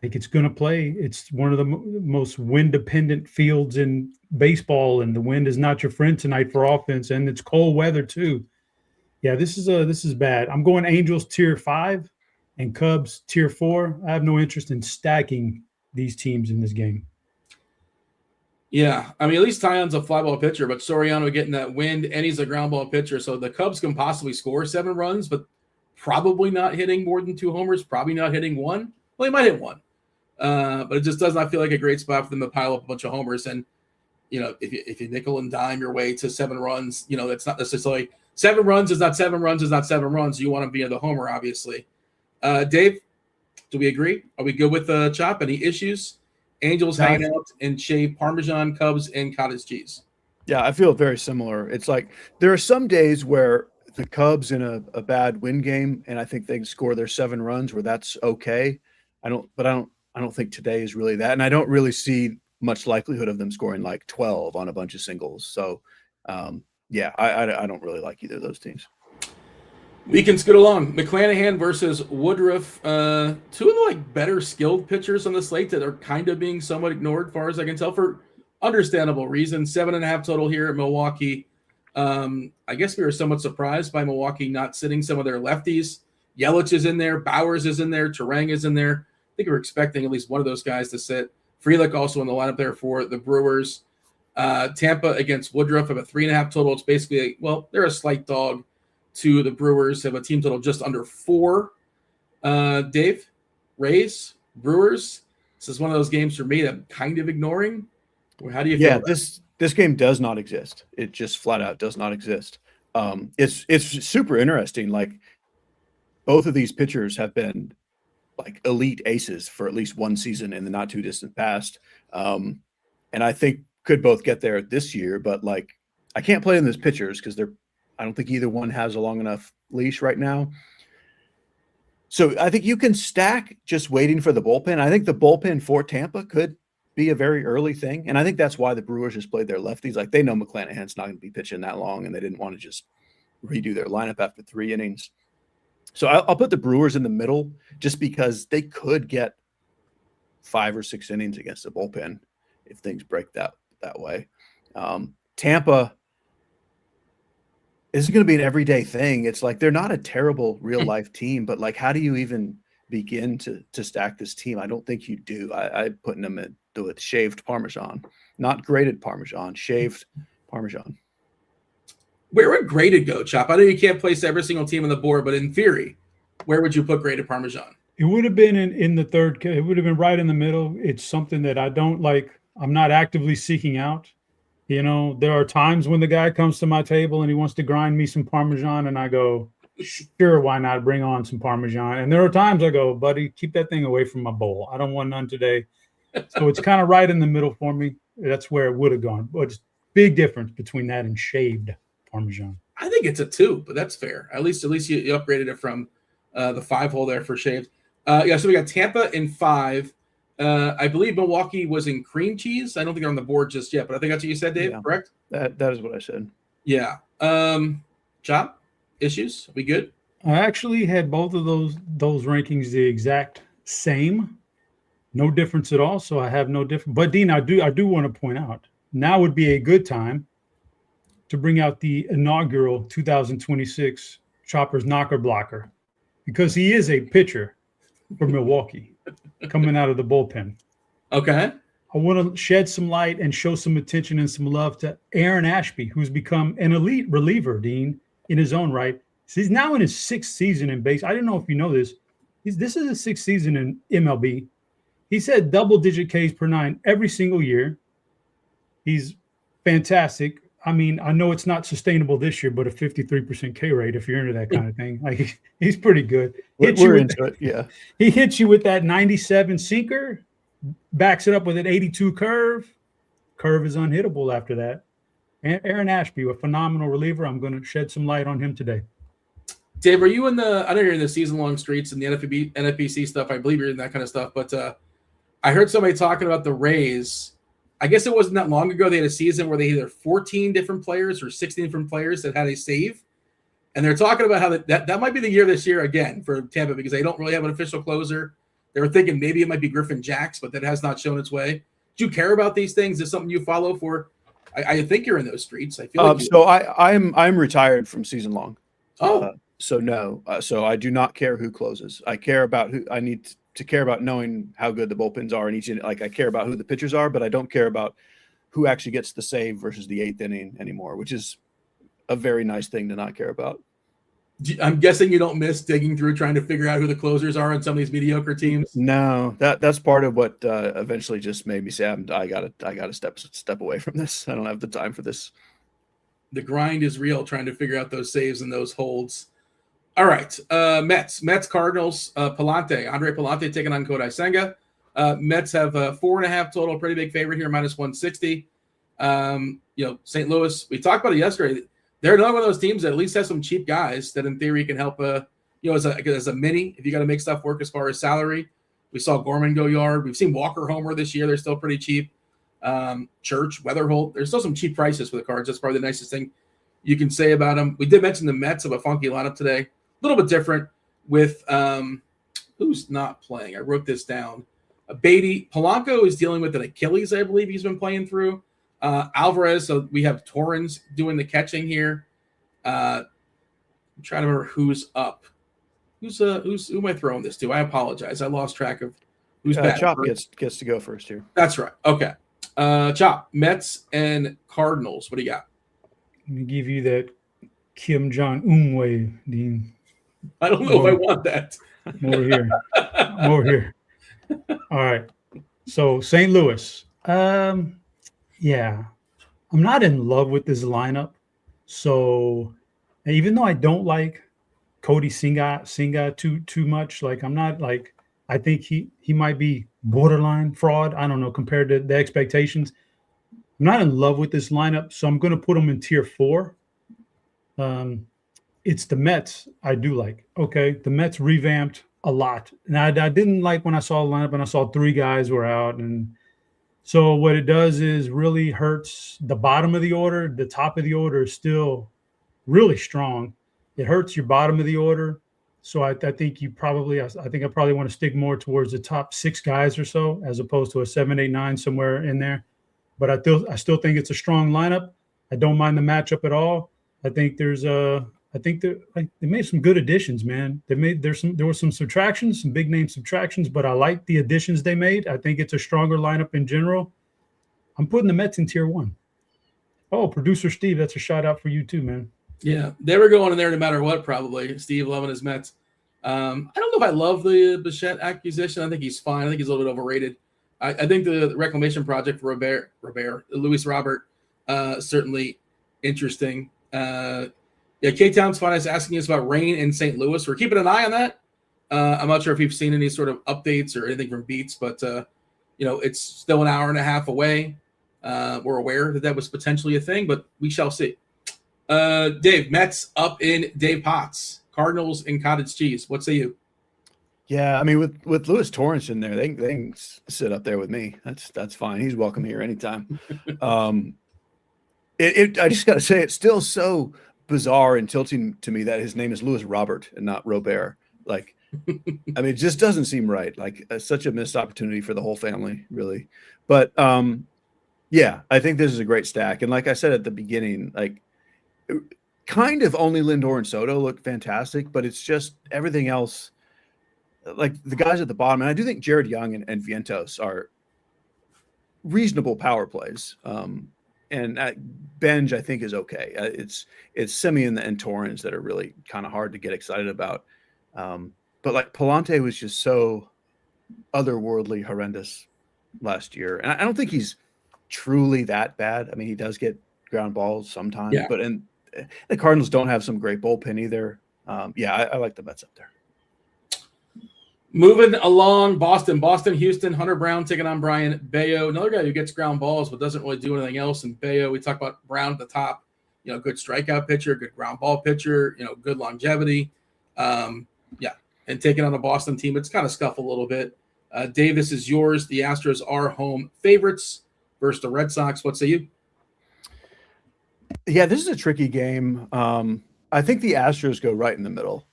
think it's going to play. It's one of the most wind-dependent fields in baseball, and the wind is not your friend tonight for offense, and it's cold weather too. Yeah, this is bad. I'm going Angels tier 5 and Cubs tier 4. I have no interest in stacking these teams in this game. Yeah, I mean, at least Tyone's a fly ball pitcher, but Soriano getting that wind, and he's a ground ball pitcher. So the Cubs can possibly score 7 runs, but probably not hitting more than 2 homers, probably not hitting 1. Well, he might hit 1. But it just does not feel like a great spot for them to pile up a bunch of homers. And, if you nickel and dime your way to 7 runs, that's not necessarily 7 runs is not 7 runs is not 7 runs. You want to be in the homer, obviously. Dave, do we agree? Are we good with Chop? Any issues? Angels hanging out and shave Parmesan, Cubs, and cottage cheese. Yeah, I feel very similar. It's like there are some days where the Cubs in a bad win game, and I think they can score their 7 runs where that's okay. I don't think today is really that, and I don't really see much likelihood of them scoring like 12 on a bunch of singles. So, I don't really like either of those teams. We can scoot along. McClanahan versus Woodruff. 2 of the better skilled pitchers on the slate that are kind of being somewhat ignored, as far as I can tell, for understandable reasons. 7.5 total here at Milwaukee. I guess we were somewhat surprised by Milwaukee not sitting some of their lefties. Yelich is in there. Bowers is in there. Terang is in there. I think we're expecting at least one of those guys to sit. Frelick also in the lineup there for the Brewers. Tampa against Woodruff have a 3.5 total. It's basically, they're a slight dog to the Brewers, have a team total just under 4. Dave, Rays, Brewers. This is one of those games for me that I'm kind of ignoring. How do you feel? Yeah, this game does not exist. It just flat out does not exist. It's super interesting. Like, both of these pitchers have been like elite aces for at least one season in the not too distant past. And I think could both get there this year, but I can't play them as pitchers because I don't think either one has a long enough leash right now. So I think you can stack just waiting for the bullpen. I think the bullpen for Tampa could be a very early thing. And I think that's why the Brewers just played their lefties. Like, they know McClanahan's not going to be pitching that long, and they didn't want to just redo their lineup after 3 innings. So I'll put the Brewers in the middle just because they could get 5 or 6 innings against the bullpen if things break that way. Tampa, this is going to be an everyday thing. It's like they're not a terrible real life team, but how do you even begin to stack this team? I don't think you do. I'm putting them with shaved Parmesan, not grated Parmesan, shaved Parmesan. Where would graded go, Chop? I know you can't place every single team on the board, but in theory, where would you put graded Parmesan? It would have been in the third. It would have been right in the middle. It's something that I don't like. I'm not actively seeking out. There are times when the guy comes to my table and he wants to grind me some Parmesan, and I go, sure, why not bring on some Parmesan? And there are times I go, buddy, keep that thing away from my bowl. I don't want none today. So it's kind of right in the middle for me. That's where it would have gone. But it's big difference between that and shaved Parmesan. I think it's a 2, but that's fair. At least you upgraded it from the 5 hole there for shaved. So we got Tampa in 5. I believe Milwaukee was in cream cheese. I don't think they're on the board just yet, but I think that's what you said, Dave, correct? That is what I said. Yeah. Chop, issues? We good? I actually had both of those rankings the exact same. No difference at all, so I have no difference. But Dean, I do want to point out, now would be a good time to bring out the inaugural 2026 Chopper's Knocker Blocker, because he is a pitcher for Milwaukee coming out of the bullpen. Okay. I want to shed some light and show some attention and some love to Aaron Ashby, who's become an elite reliever, Dean, in his own right. So he's now in his 6th season in base. I don't know if you know this. This is his 6th season in MLB. He's had double-digit Ks per 9 every single year. He's fantastic. I mean, I know it's not sustainable this year, but a 53% K rate, if you're into that kind of thing, he's pretty good. We're into it, yeah. He hits you with that 97 sinker, backs it up with an 82 curve. Curve is unhittable after that. And Aaron Ashby, a phenomenal reliever. I'm going to shed some light on him today. Dave, are you I know you're in the season-long streets and the NFBC stuff. I believe you're in that kind of stuff, but I heard somebody talking about the Rays. I guess it wasn't that long ago. They had a season where they either 14 different players or 16 different players that had a save. And they're talking about how that might be the year this year again for Tampa, because they don't really have an official closer. They were thinking maybe it might be Griffin Jacks, but that has not shown its way. Do you care about these things? Is this something you follow for? I think you're in those streets. I feel like so I'm retired from season long. Oh. So no. So I do not care who closes. I care about who I need to care about knowing how good the bullpens are in each. I care about who the pitchers are, but I don't care about who actually gets the save versus the 8th inning anymore, which is a very nice thing to not care about. I'm guessing you don't miss digging through trying to figure out who the closers are on some of these mediocre teams. No, that's part of what eventually just made me say, I gotta step away from this. I don't have the time for this. The grind is real, trying to figure out those saves and those holds. All right, Mets, Cardinals, Palante, Andre Palante taking on Kodai Senga. Mets have 4.5 total, pretty big favorite here, -160. St. Louis, we talked about it yesterday. They're another one of those teams that at least has some cheap guys that in theory can help, as a mini, if you got to make stuff work as far as salary. We saw Gorman go yard. We've seen Walker homer this year. They're still pretty cheap. Church, Weatherholt, there's still some cheap prices for the Cards. That's probably the nicest thing you can say about them. We did mention the Mets have a funky lineup today. A little bit different with who's not playing. I wrote this down. Beatty. Polanco is dealing with an Achilles, I believe he's been playing through. Alvarez, so we have Torrens doing the catching here. I'm trying to remember who's up. Who am I throwing this to? I apologize. I lost track of who's back. Chop gets to go first here. That's right. Okay. Chop, Mets and Cardinals. What do you got? Let me give you that Kim Jong-un wave, Dean. I don't know if I want that. I'm over here. All right. So St. Louis. Yeah. I'm not in love with this lineup. So even though I don't like Cody Singa too much, like I'm not like I think he might be borderline fraud. I don't know, compared to the expectations. I'm not in love with this lineup, so I'm going to put him in tier 4. It's the Mets I do like. Okay, the Mets revamped a lot. And I didn't like when I saw the lineup and I saw 3 guys were out. And so what it does is really hurts the bottom of the order. The top of the order is still really strong. It hurts your bottom of the order. So I think I probably want to stick more towards the top 6 guys or so, as opposed to a 7, 8, 9 somewhere in there. But I still think it's a strong lineup. I don't mind the matchup at all. I think they made some good additions, man. There were some subtractions, some big name subtractions, but I like the additions they made. I think it's a stronger lineup in general. I'm putting the Mets in tier 1. Oh, producer Steve, that's a shout out for you too, man. Yeah, they were going in there no matter what, probably. Steve loving his Mets. I don't know if I love the Bichette acquisition. I think he's fine. I think he's a little bit overrated. I think the reclamation project for Luis Robert, certainly interesting. K-Town's fine is asking us about rain in St. Louis. We're keeping an eye on that. I'm not sure if you've seen any sort of updates or anything from Beats, but it's still an hour and a half away. We're aware that was potentially a thing, but we shall see. Dave, Mets up in Dave Potts, Cardinals in cottage cheese. What say you? Yeah, I mean, with Luis Torrens in there, they can sit up there with me. That's fine. He's welcome here anytime. I just got to say, it's still so bizarre and tilting to me that his name is Luis Robert and not Robert. Like, I mean, it just doesn't seem right. Like, such a missed opportunity for the whole family, really. But yeah, I think this is a great stack. And like I said at the beginning, like, kind of only Lindor and Soto look fantastic, but it's just everything else. Like the guys at the bottom, and I do think Jared Young and Vientos are reasonable power plays. And Benj, I think, is okay. It's Simeon and Torrens that are really kind of hard to get excited about. But like Palante was just so otherworldly horrendous last year. And I don't think he's truly that bad. I mean, he does get ground balls sometimes, yeah. But the Cardinals don't have some great bullpen either. I like the Mets up there. Moving along, Boston, Houston, Hunter Brown taking on Brian Bayo, another guy who gets ground balls but doesn't really do anything else. And Bayo, we talked about Brown at the top, good strikeout pitcher, good ground ball pitcher, good longevity. And taking on a Boston team, it's kind of scuffle a little bit. Davis is yours. The Astros are home favorites versus the Red Sox. What say you? Yeah, this is a tricky game. I think the Astros go right in the middle.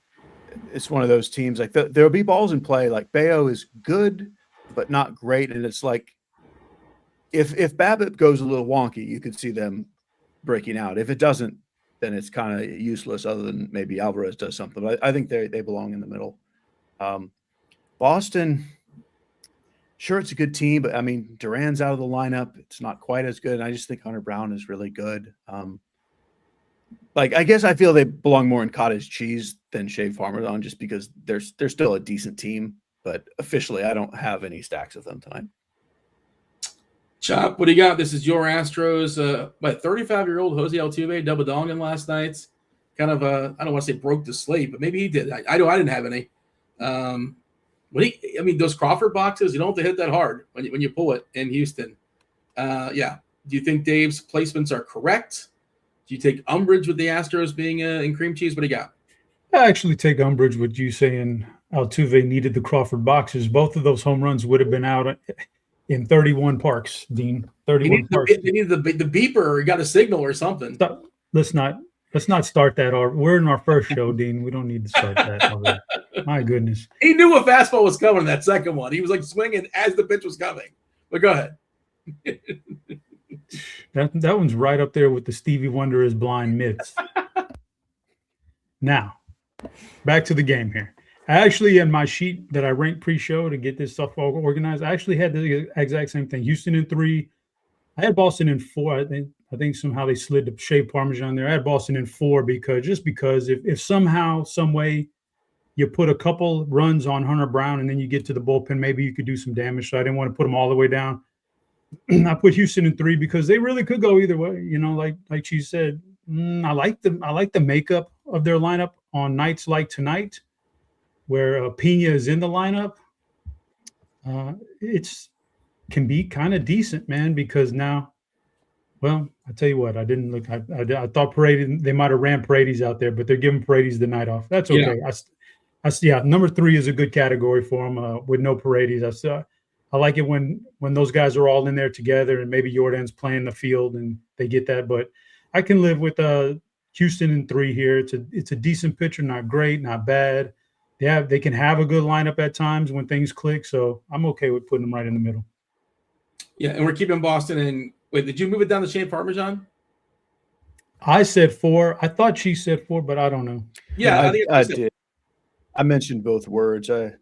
It's one of those teams like there'll be balls in play. Like Bayo is good, but not great. And it's like, if Babbitt goes a little wonky, you could see them breaking out. If it doesn't, then it's kind of useless other than maybe Alvarez does something. But I think they belong in the middle. Boston sure, it's a good team, but I mean, Duran's out of the lineup. It's not quite as good. And I just think Hunter Brown is really good. I guess I feel they belong more in cottage cheese than Shea Farmer just because they're still a decent team. But officially, I don't have any stacks of them tonight. Chop, what do you got? This is your Astros. 35-year-old Jose Altuve double donging last night. Kind of, I don't want to say broke the slate, but maybe he did. I know I didn't have any. Those Crawford boxes, you don't have to hit that hard when you pull it in Houston. Do you think Dave's placements are correct? Do you take umbrage with the Astros being in cream cheese? What do you got? I actually take umbrage with you saying Altuve needed the Crawford boxes. Both of those home runs would have been out in 31 parks, Dean. 31 parks. They needed the beeper, or you got a signal or something. Let's not start that. We're in our first show, Dean. We don't need to start that already. My goodness. He knew a fastball was coming in that second one. He was like swinging as the pitch was coming. But go ahead. That one's right up there with the Stevie Wonder is blind myths. Now, back to the game here. I actually, in my sheet that I ranked pre-show to get this stuff all organized, I actually had the exact same thing. Houston in 3. I had Boston in 4. I think somehow they slid the Shea Parmesan there. I had Boston in 4 because if somehow, some way you put a couple runs on Hunter Brown and then you get to the bullpen, maybe you could do some damage. So I didn't want to put them all the way down. I put Houston in 3 because they really could go either way. Like she said, I like the makeup of their lineup on nights like tonight, where Pena is in the lineup. It's can be kind of decent, man, because now, well, I tell you what, I didn't look. I thought Paredes, they might have ran Paredes out there, but they're giving Paredes the night off. That's okay. Yeah. Number 3 is a good category for him with no Paredes. I like it when those guys are all in there together, and maybe Jordan's playing the field and they get that. But I can live with Houston in 3 here. It's a decent pitcher, not great, not bad. They can have a good lineup at times when things click. So I'm okay with putting them right in the middle. Yeah, and we're keeping Boston in. Wait, did you move it down to Shea Parmesan? I said 4. I thought she said 4, but I don't know. Yeah, I did. I mentioned both words. I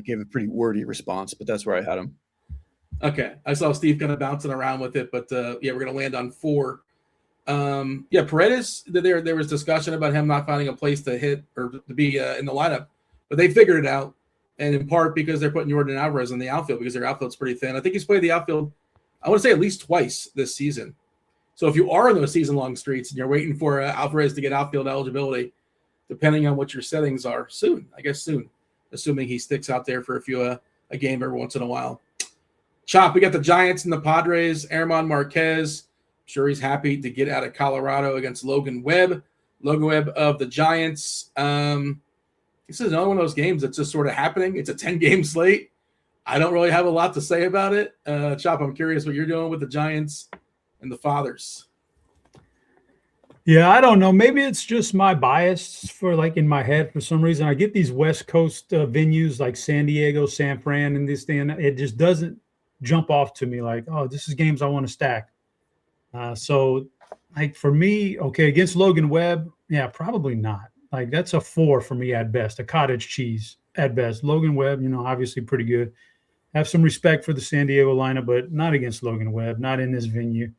gave a pretty wordy response, but that's where I had them. Okay. I saw Steve kind of bouncing around with it, but we're going to land on 4. Paredes, there was discussion about him not finding a place to hit or to be in the lineup, but they figured it out, and in part because they're putting Jordan Alvarez in the outfield because their outfield's pretty thin. I think he's played the outfield, I want to say at least twice this season. So if you are in those season-long streets and you're waiting for Alvarez to get outfield eligibility, depending on what your settings are, soon, assuming he sticks out there for a game every once in a while. Chop, we got the Giants and the Padres. Herman Marquez, I'm sure he's happy to get out of Colorado against Logan Webb. Logan Webb of the Giants. This is another one of those games that's just sort of happening. It's a 10-game slate. I don't really have a lot to say about it. Chop, I'm curious what you're doing with the Giants and the Fathers. Yeah, I don't know. Maybe it's just my bias for in my head for some reason. I get these West Coast venues like San Diego, San Fran, and this thing. It just doesn't jump off to me like, oh, this is games I want to stack. So for me, okay, against Logan Webb, yeah, probably not. That's a 4 for me at best, a cottage cheese at best. Logan Webb, obviously pretty good. Have some respect for the San Diego lineup, but not against Logan Webb, not in this venue.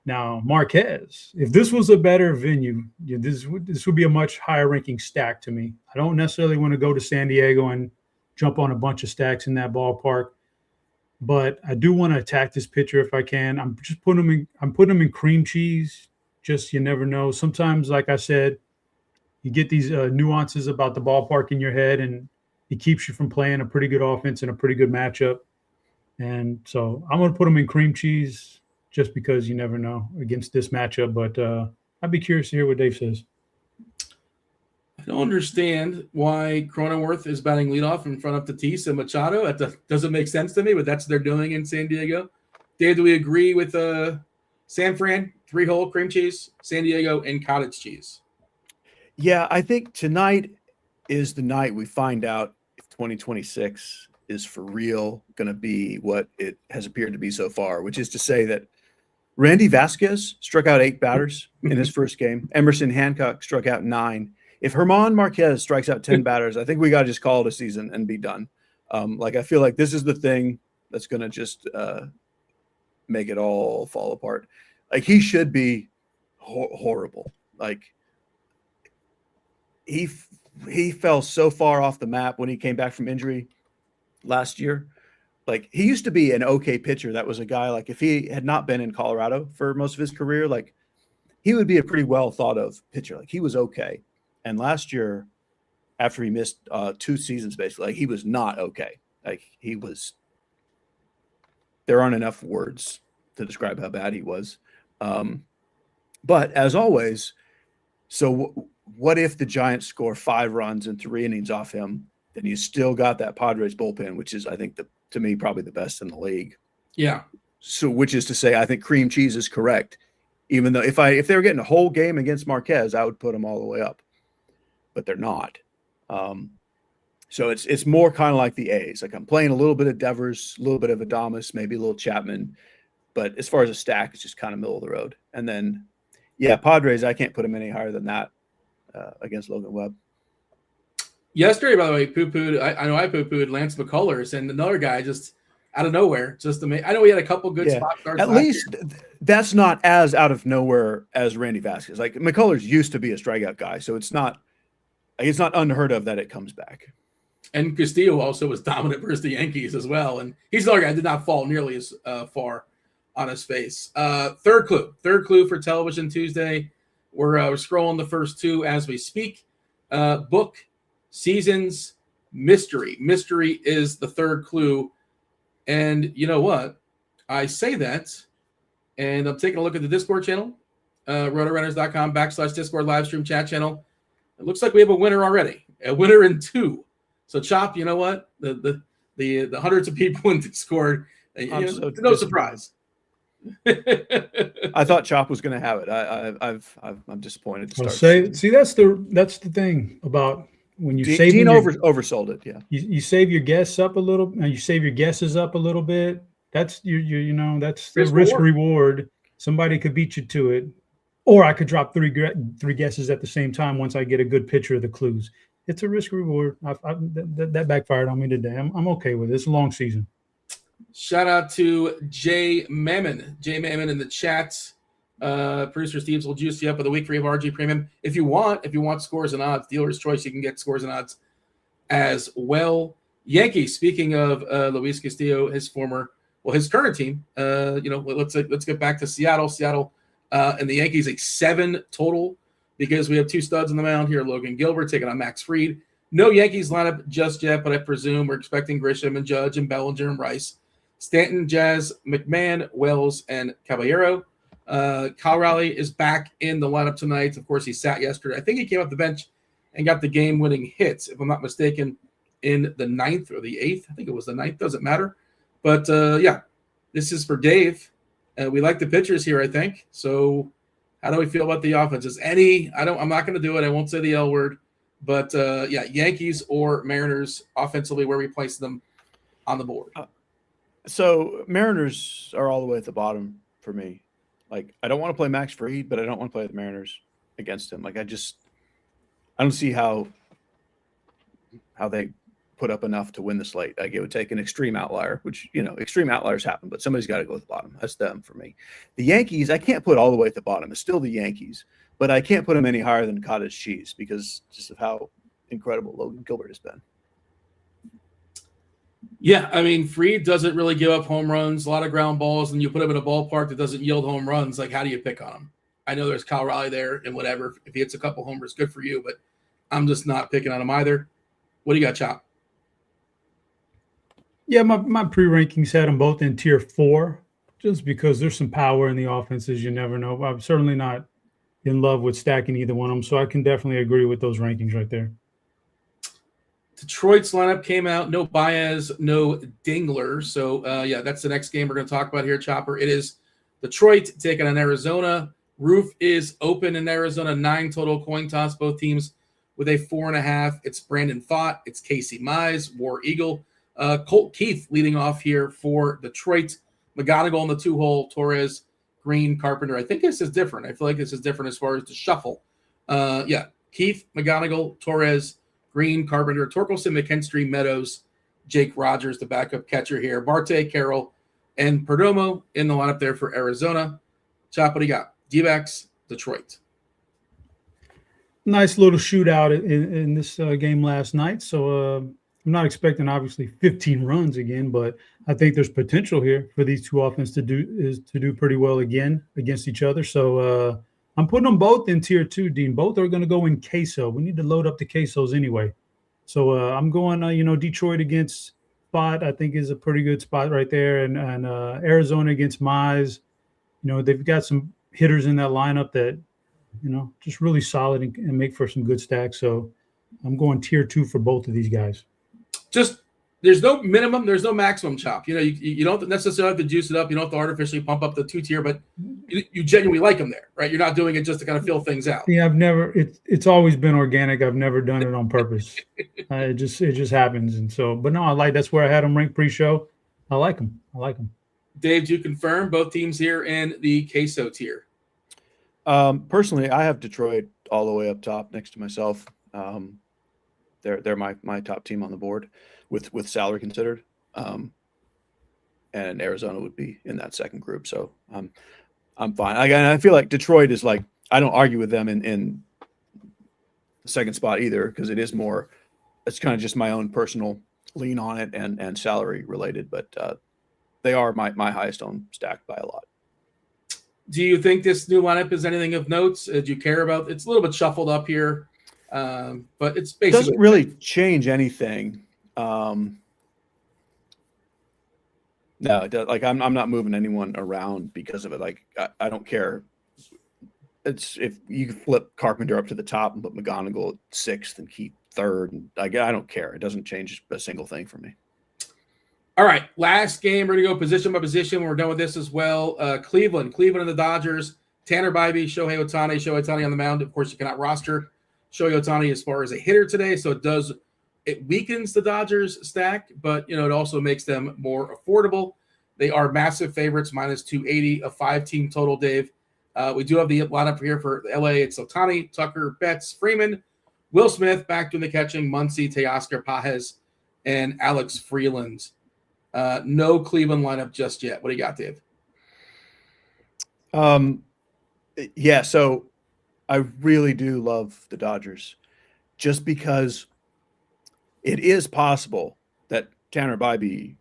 Now, Marquez, if this was a better venue, this would be a much higher ranking stack to me. I don't necessarily want to go to San Diego and jump on a bunch of stacks in that ballpark, but I do want to attack this pitcher if I can. I'm putting him in cream cheese. Just you never know. Sometimes, like I said, you get these nuances about the ballpark in your head, and it keeps you from playing a pretty good offense and a pretty good matchup. And so I'm going to put him in cream cheese just because you never know against this matchup. But I'd be curious to hear what Dave says. I don't understand why Cronenworth is batting leadoff in front of Tatis and Machado. That doesn't make sense to me, but that's what they're doing in San Diego. Dave, do we agree with San Fran, 3-hole cream cheese, San Diego, and cottage cheese? Yeah, I think tonight is the night we find out if 2026 is for real going to be what it has appeared to be so far, which is to say that Randy Vasquez struck out 8 batters in his first game. Emerson Hancock struck out 9. If Herman Marquez strikes out 10 batters, I think we got to just call it a season and be done. I feel like this is the thing. that's going to just make it all fall apart. Like, he should be horrible. Like, he fell so far off the map when he came back from injury last year. Like, he used to be an okay pitcher. That was a guy, like, if he had not been in Colorado for most of his career, like, he would be a pretty well thought of pitcher. Like, he was okay. And last year, after he missed 2 seasons, basically, like, he was not okay. Like, there aren't enough words to describe how bad he was. But as always, so what if the Giants score 5 runs in 3 innings off him? Then you still got that Padres bullpen, which is, I think, to me, probably the best in the league. Yeah. So, which is to say, I think cream cheese is correct. Even though if they were getting a whole game against Marquez, I would put them all the way up. But they're not. So it's more kind of like the A's. Like, I'm playing a little bit of Devers, a little bit of Adames, maybe a little Chapman. But as far as a stack, it's just kind of middle of the road. And then, yeah, Padres, I can't put them any higher than that against Logan Webb. Yesterday, by the way, I know I poo-pooed Lance McCullers, and another guy just out of nowhere. I know he had a couple good spot starts. At least that's not as out of nowhere as Randy Vasquez. Like, McCullers used to be a strikeout guy, so it's not unheard of that it comes back. And Castillo also was dominant versus the Yankees as well, and he's another guy that did not fall nearly as far on his face. Third clue for Television Tuesday. We're scrolling the first 2 as we speak. Book, seasons, mystery. Mystery is the third clue. And you know what? I say that, and I'm taking a look at the Discord channel, RotoGrinders.com/Discord live stream chat channel. It looks like we have a winner already, a winner in 2. So, Chop, you know what? The hundreds of people in Discord, no surprise. I thought Chop was going to have it. I'm disappointed to start. See, that's the thing about when you save Dean oversold it. Yeah, you save your guesses up a little, and you save your guesses up a little bit. That's that's the risk reward. Somebody could beat you to it, or I could drop three guesses at the same time once I get a good picture of the clues. It's a risk reward. That backfired on me today. I'm okay with it. It's a long season. Shout out to Jay Mammon. Jay Mammon in the chat. Producer Steve's will juice you up with a week free of RG Premium. If you want scores and odds, dealer's choice, you can get scores and odds as well. Yankees, speaking of Luis Castillo, his current team, let's get back to Seattle. Seattle and the Yankees, a 7 total because we have 2 studs on the mound here. Logan Gilbert taking on Max Fried. No Yankees lineup just yet, but I presume we're expecting Grisham and Judge and Bellinger and Rice. Stanton, Jazz, McMahon, Wells, and Caballero. Kyle Raleigh is back in the lineup tonight. Of course, he sat yesterday. I think he came off the bench and got the game-winning hits, if I'm not mistaken, in the 9th or the 8th. I think it was the 9th. Doesn't matter. But, this is for Dave. We like the pitchers here, I think. So how do we feel about the offenses? I'm not going to do it. I won't say the L word. But, Yankees or Mariners offensively, where we place them on the board. So Mariners are all the way at the bottom for me. Like, I don't want to play Max Fried, but I don't want to play the Mariners against him. Like, I don't see how they put up enough to win the slate. Like, it would take an extreme outlier, which, extreme outliers happen, but somebody's got to go at the bottom. That's them for me. The Yankees, I can't put all the way at the bottom. It's still the Yankees, but I can't put them any higher than cottage cheese because just of how incredible Logan Gilbert has been. Yeah, I mean, Fried doesn't really give up home runs, a lot of ground balls, and you put him in a ballpark that doesn't yield home runs. Like, how do you pick on him? I know there's Kyle Raleigh there and whatever. If he hits a couple homers, good for you, but I'm just not picking on him either. What do you got, Chop? Yeah, my pre-rankings had them both in tier 4 just because there's some power in the offenses. You never know. I'm certainly not in love with stacking either one of them, so I can definitely agree with those rankings right there. Detroit's lineup came out. No Baez, no Dingler. So, that's the next game we're going to talk about here, Chopper. It is Detroit taking on Arizona. Roof is open in Arizona. 9 total coin toss, both teams with a 4.5. It's Brandon Pfaadt. It's Casey Mize, War Eagle. Colt Keith leading off here for Detroit. McGonigal in the 2-hole. Torres, Green, Carpenter. I think this is different. I feel like this is different as far as the shuffle. Keith, McGonigal, Torres, Green, Carpenter, Torkelson, McKinstry, Meadows, Jake Rogers, the backup catcher here. Marte, Carroll, and Perdomo in the lineup there for Arizona. Chop, what do you got? D-backs, Detroit. Nice little shootout in this game last night. So I'm not expecting, obviously, 15 runs again, but I think there's potential here for these two offenses to do pretty well again against each other. So I'm putting them both in tier 2, Dean. Both are going to go in queso. We need to load up the quesos anyway. So I'm going, Detroit against Spot, I think is a pretty good spot right there. And Arizona against Mize. They've got some hitters in that lineup that, just really solid and make for some good stacks. So I'm going tier 2 for both of these guys. Just there's no minimum, there's no maximum, Chop. You don't necessarily have to juice it up. You don't have to artificially pump up the 2-tier, but you genuinely like them there, right? You're not doing it just to kind of fill things out. Yeah, it's always been organic. I've never done it on purpose. It just happens. And so, but no, that's where I had them ranked pre-show. I like them. Dave, do you confirm both teams here in the queso tier? Personally, I have Detroit all the way up top next to myself. They're my top team on the board with salary considered. And Arizona would be in that second group. So I'm fine. I feel like Detroit is like, I don't argue with them in the second spot either, because it's kind of just my own personal lean on it and salary related, but they are my highest owned stack by a lot. Do you think this new lineup is anything of notes? Do you care about? It's a little bit shuffled up here, but it's basically doesn't really change anything. No, it does, like I'm not moving anyone around because of it. Like I don't care. It's if you can flip Carpenter up to the top and put McGonigal at 6th and keep 3rd, and I don't care. It doesn't change a single thing for me. All right, last game. We're going to go position by position. We're done with this as well. Cleveland and the Dodgers. Tanner Bybee, Shohei Ohtani on the mound. Of course, you cannot roster Shohei Ohtani as far as a hitter today, so it weakens the Dodgers stack, but it also makes them more affordable. They are massive favorites, -280, a 5-team total, Dave. We do have the lineup here for LA. It's Ohtani, Tucker, Betts, Freeman, Will Smith, back doing the catching, Muncy, Teoscar, Pages, and Alex Freeland. No Cleveland lineup just yet. What do you got, Dave? Yeah, so I really do love the Dodgers just because it is possible that Tanner Bybee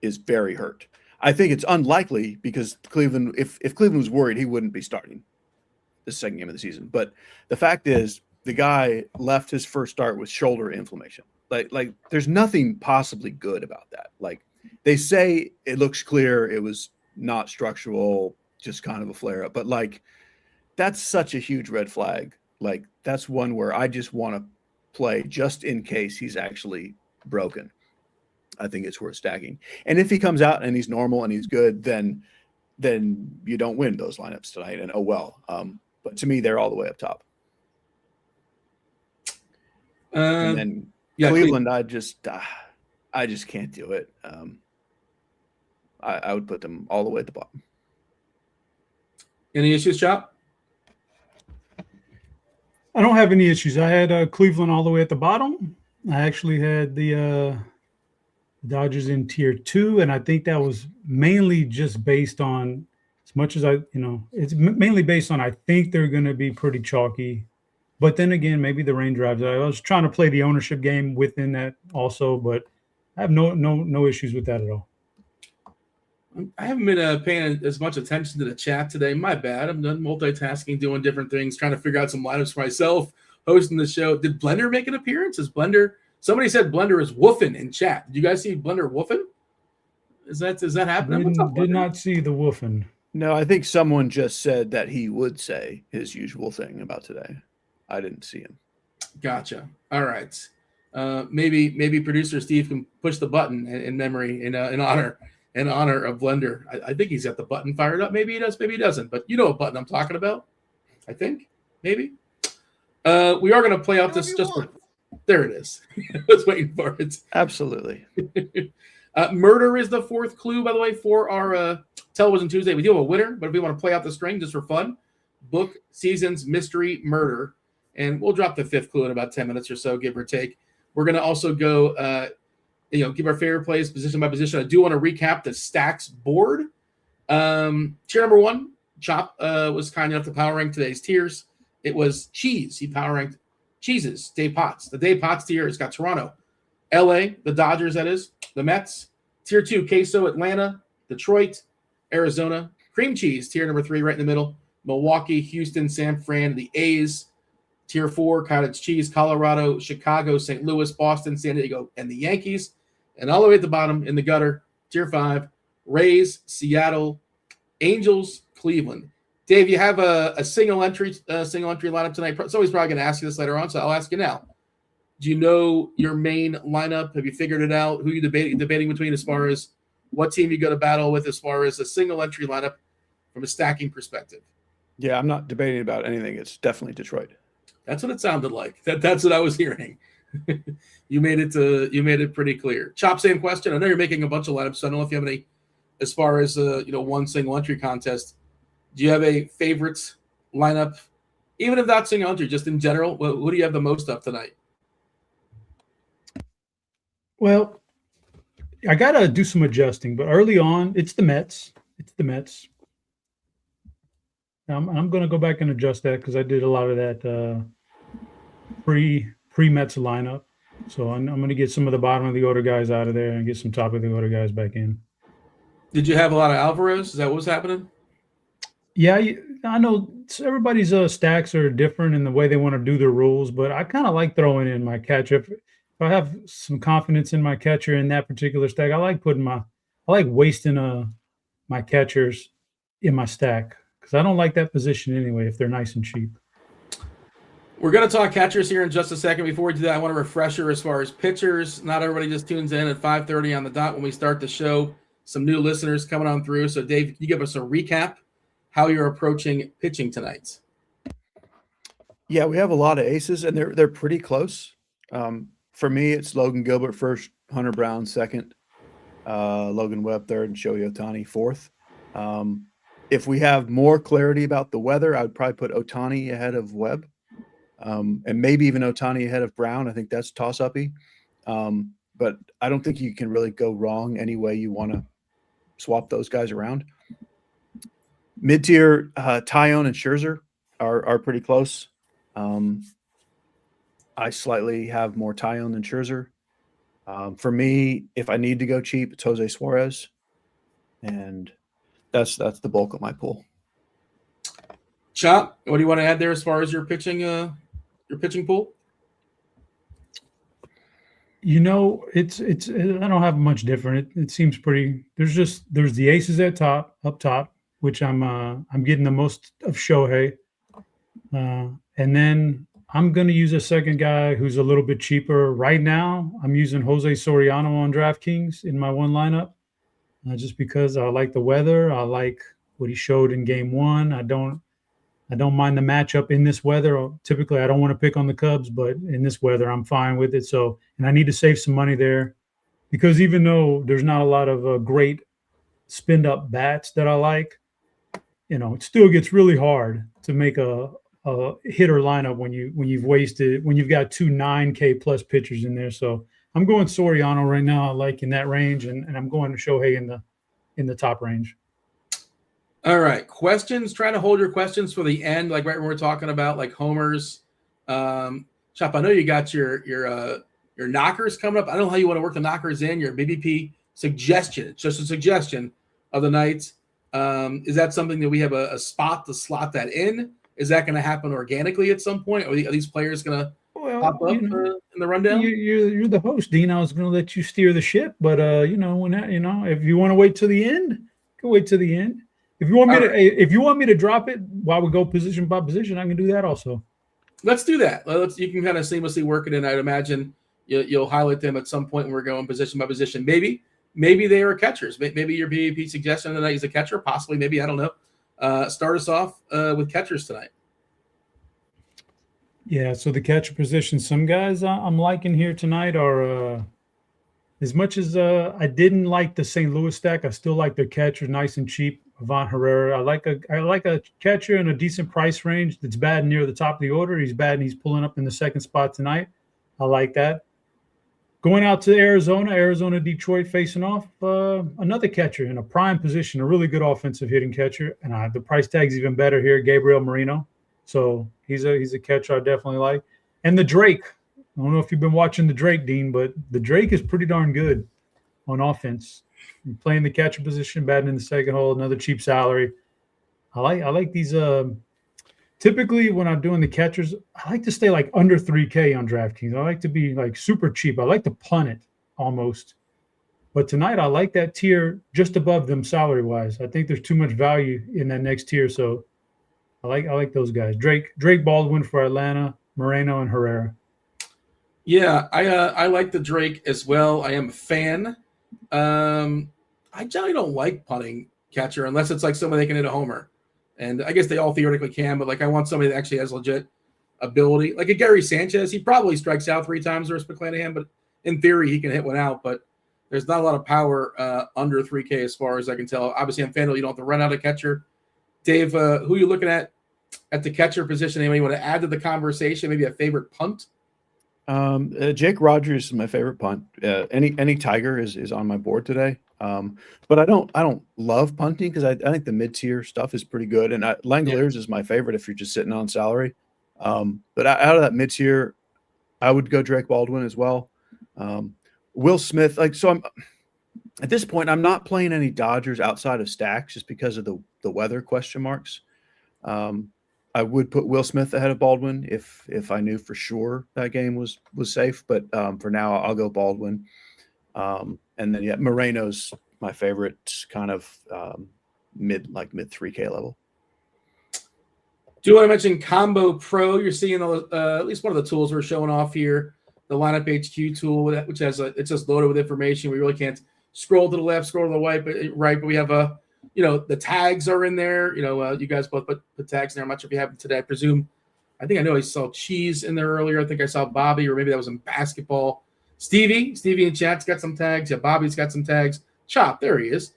is very hurt. I think it's unlikely because Cleveland, if Cleveland was worried, he wouldn't be starting the second game of the season. But the fact is, the guy left his first start with shoulder inflammation. Like there's nothing possibly good about that. Like, they say it looks clear, it was not structural, just kind of a flare-up. But, like, that's such a huge red flag. Like, that's one where I just want to play just in case he's actually broken. I think it's worth stacking. And if he comes out and he's normal and he's good, then you don't win those lineups tonight. And, oh, well. But to me, they're all the way up top. And then Cleveland, I just can't do it. I would put them all the way at the bottom. Any issues, Chop? I don't have any issues. I had Cleveland all the way at the bottom. I actually had the Dodgers in tier 2, and I think that was mainly just based on, as much as it's mainly based on I think they're going to be pretty chalky. But then again, maybe the rain drives. I was trying to play the ownership game within that also, but I have no issues with that at all. I haven't been paying as much attention to the chat today. My bad. I'm done multitasking, doing different things, trying to figure out some lineups for myself, hosting the show. Did Blender make an appearance? Somebody said Blender is woofing in chat. Did you guys see Blender woofing? Is that happening? Did not see the woofing. No, I think someone just said that he would say his usual thing about today. I didn't see him. Gotcha. All right. Maybe producer Steve can push the button in memory in honor of Blender. I think he's got the button fired up. Maybe he does, maybe he doesn't. But you know what button I'm talking about. I think maybe. We are going to play out this there it is. I was waiting for it. Absolutely. Murder is the 4th clue, by the way, for our Television Tuesday. We do have a winner, but if we want to play out the string just for fun, book seasons mystery murder. And we'll drop the 5th clue in about 10 minutes or so, give or take. We're going to also go give our favorite plays position by position. I do want to recap the stacks board. Tier number 1, Chop was kind enough to power rank today's tiers. It was cheese. He power ranked cheeses, Dave Potts. The Dave Potts tier has got Toronto, LA, the Dodgers, that is, the Mets. Tier 2, Queso, Atlanta, Detroit, Arizona. Cream cheese, tier number 3, right in the middle. Milwaukee, Houston, San Fran, the A's. Tier 4, cottage cheese, Colorado, Chicago, St. Louis, Boston, San Diego, and the Yankees. And all the way at the bottom in the gutter, tier 5, Rays, Seattle, Angels, Cleveland. Dave, you have a single entry lineup tonight. Somebody's probably going to ask you this later on, so I'll ask you now. Do you know your main lineup? Have you figured it out? Who are you debating between as far as what team you go to battle with as far as a single entry lineup from a stacking perspective? Yeah, I'm not debating about anything. It's definitely Detroit. That's what it sounded like. That's what I was hearing. You made it pretty clear. Chop, same question. I know you're making a bunch of lineups, so I don't know if you have any as far as one single entry contest. Do you have a favorite lineup, even if not single entry, just in general? What do you have the most of tonight? Well, I got to do some adjusting, but early on, it's the Mets. I'm going to go back and adjust that because I did a lot of that pre-Mets lineup. So I'm going to get some of the bottom of the order guys out of there and get some top of the order guys back in. Did you have a lot of Alvarez? Is that what was happening? Yeah, I know everybody's stacks are different in the way they want to do their rules, but I kind of like throwing in my catcher. If I have some confidence in my catcher in that particular stack, I like wasting my catchers in my stack because I don't like that position anyway if they're nice and cheap. We're going to talk catchers here in just a second. Before we do that, I want to refresh you as far as pitchers. Not everybody just tunes in at 5:30 on the dot when we start the show. Some new listeners coming on through. So, Dave, can you give us a recap how you're approaching pitching tonight? Yeah, we have a lot of aces, and they're pretty close. For me, it's Logan Gilbert first, Hunter Brown second, Logan Webb third, and Shohei Ohtani fourth. If we have more clarity about the weather, I would probably put Ohtani ahead of Webb, and maybe even Ohtani ahead of Brown. I think that's toss-uppy. But I don't think you can really go wrong any way you want to swap those guys around. Mid-tier, Taillon and Scherzer are pretty close. I slightly have more Taillon than Scherzer. For me, if I need to go cheap, it's Jose Suarez, and that's the bulk of my pool. Chop, what do you want to add there as far as your pitching pool? It's I don't have much different. It seems pretty. There's the aces up top, which I'm getting the most of Shohei, and then I'm going to use a second guy who's a little bit cheaper right now. I'm using Jose Soriano on DraftKings in my one lineup, just because I like the weather. I like what he showed in Game 1. I don't mind the matchup in this weather. Typically, I don't want to pick on the Cubs, but in this weather, I'm fine with it. So, and I need to save some money there because even though there's not a lot of great spin-up bats that I like, it still gets really hard to make a hitter lineup when you've got two 9K plus pitchers in there. So I'm going Soriano right now, I like in that range, and I'm going to Shohei in the top range. All right, questions. Trying to hold your questions for the end, like right when we're talking about like homers. Chop, I know you got your knockers coming up. I don't know how you want to work the knockers in. Your BBP suggestion. It's just a suggestion of the night. Is that something that we have a spot to slot that in? Is that going to happen organically at some point? Are these players going to pop up in the rundown? You're the host, Dean. I was going to let you steer the ship, but if you want to wait till the end, you can wait till the end. If you want me to drop it while we go position by position, I can do that also. Let's do that. You can kind of seamlessly work it in. I'd imagine you'll highlight them at some point when we're going position by position. Maybe they are catchers. Maybe your BAP suggestion tonight is a catcher. Possibly, maybe, I don't know. Start us off with catchers tonight. Yeah, so the catcher position, some guys I'm liking here tonight are as much as I didn't like the St. Louis stack, I still like their catcher, nice and cheap. Ivan Herrera. I like a catcher in a decent price range that's bad near the top of the order. He's bad and he's pulling up in the second spot tonight. I like that. Going out to Arizona, Detroit facing off another catcher in a prime position, a really good offensive hitting catcher. And the price tag's even better here, Gabriel Moreno. So he's a catcher I definitely like. And the Drake. I don't know if you've been watching the Drake, Dean, but the Drake is pretty darn good on offense. Playing the catcher position, batting in the second hole, another cheap salary. I like these. Typically, when I'm doing the catchers, I like to stay like under 3K on DraftKings. I like to be like super cheap. I like to punt it almost. But tonight, I like that tier just above them salary wise. I think there's too much value in that next tier, so I like those guys. Drake Baldwin for Atlanta, Moreno, and Herrera. Yeah, I like the Drake as well. I am a fan. I generally don't like punting catcher unless it's like somebody that can hit a homer. And I guess they all theoretically can, but like I want somebody that actually has legit ability. Like a Gary Sanchez, he probably strikes out 3 times versus McClanahan, but in theory he can hit one out. But there's not a lot of power under 3K as far as I can tell. Obviously on FanDuel you don't have to run out a catcher. Dave, who are you looking at the catcher position? Anybody want to add to the conversation? Maybe a favorite punt? Jake Rogers is my favorite punt. Any Tiger is on my board today. But I don't love punting because I think the mid-tier stuff is pretty good. And Langoliers is my favorite if you're just sitting on salary. But out of that mid-tier, I would go Drake Baldwin as well. Will Smith, I'm at this point, I'm not playing any Dodgers outside of stacks just because of the weather question marks. I would put Will Smith ahead of Baldwin if I knew for sure that game was safe. But for now, I'll go Baldwin. And then Moreno's my favorite, kind of mid 3K level. Do you want to mention Combo Pro? You're seeing at least one of the tools we're showing off here, the Lineup HQ tool, which has it's just loaded with information. We really can't scroll to the left, scroll to the right, but we have the tags are in there. You guys both put the tags in there. I'm not sure if you have them today. I think I know I saw Cheese in there earlier. I think I saw Bobby, or maybe that was in basketball. Stevie in chat's got some tags. Yeah, Bobby's got some tags. Chop, there he is.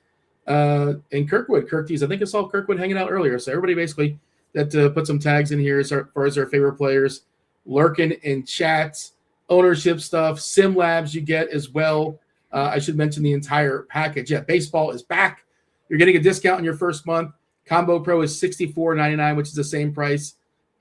And Kirktees, I think I saw Kirkwood hanging out earlier. So everybody basically that put some tags in here as far as their favorite players. Lurking in chats, ownership stuff, SimLabs you get as well. I should mention the entire package. Yeah, baseball is back. You're getting a discount on your first month. Combo Pro is $64.99, which is the same price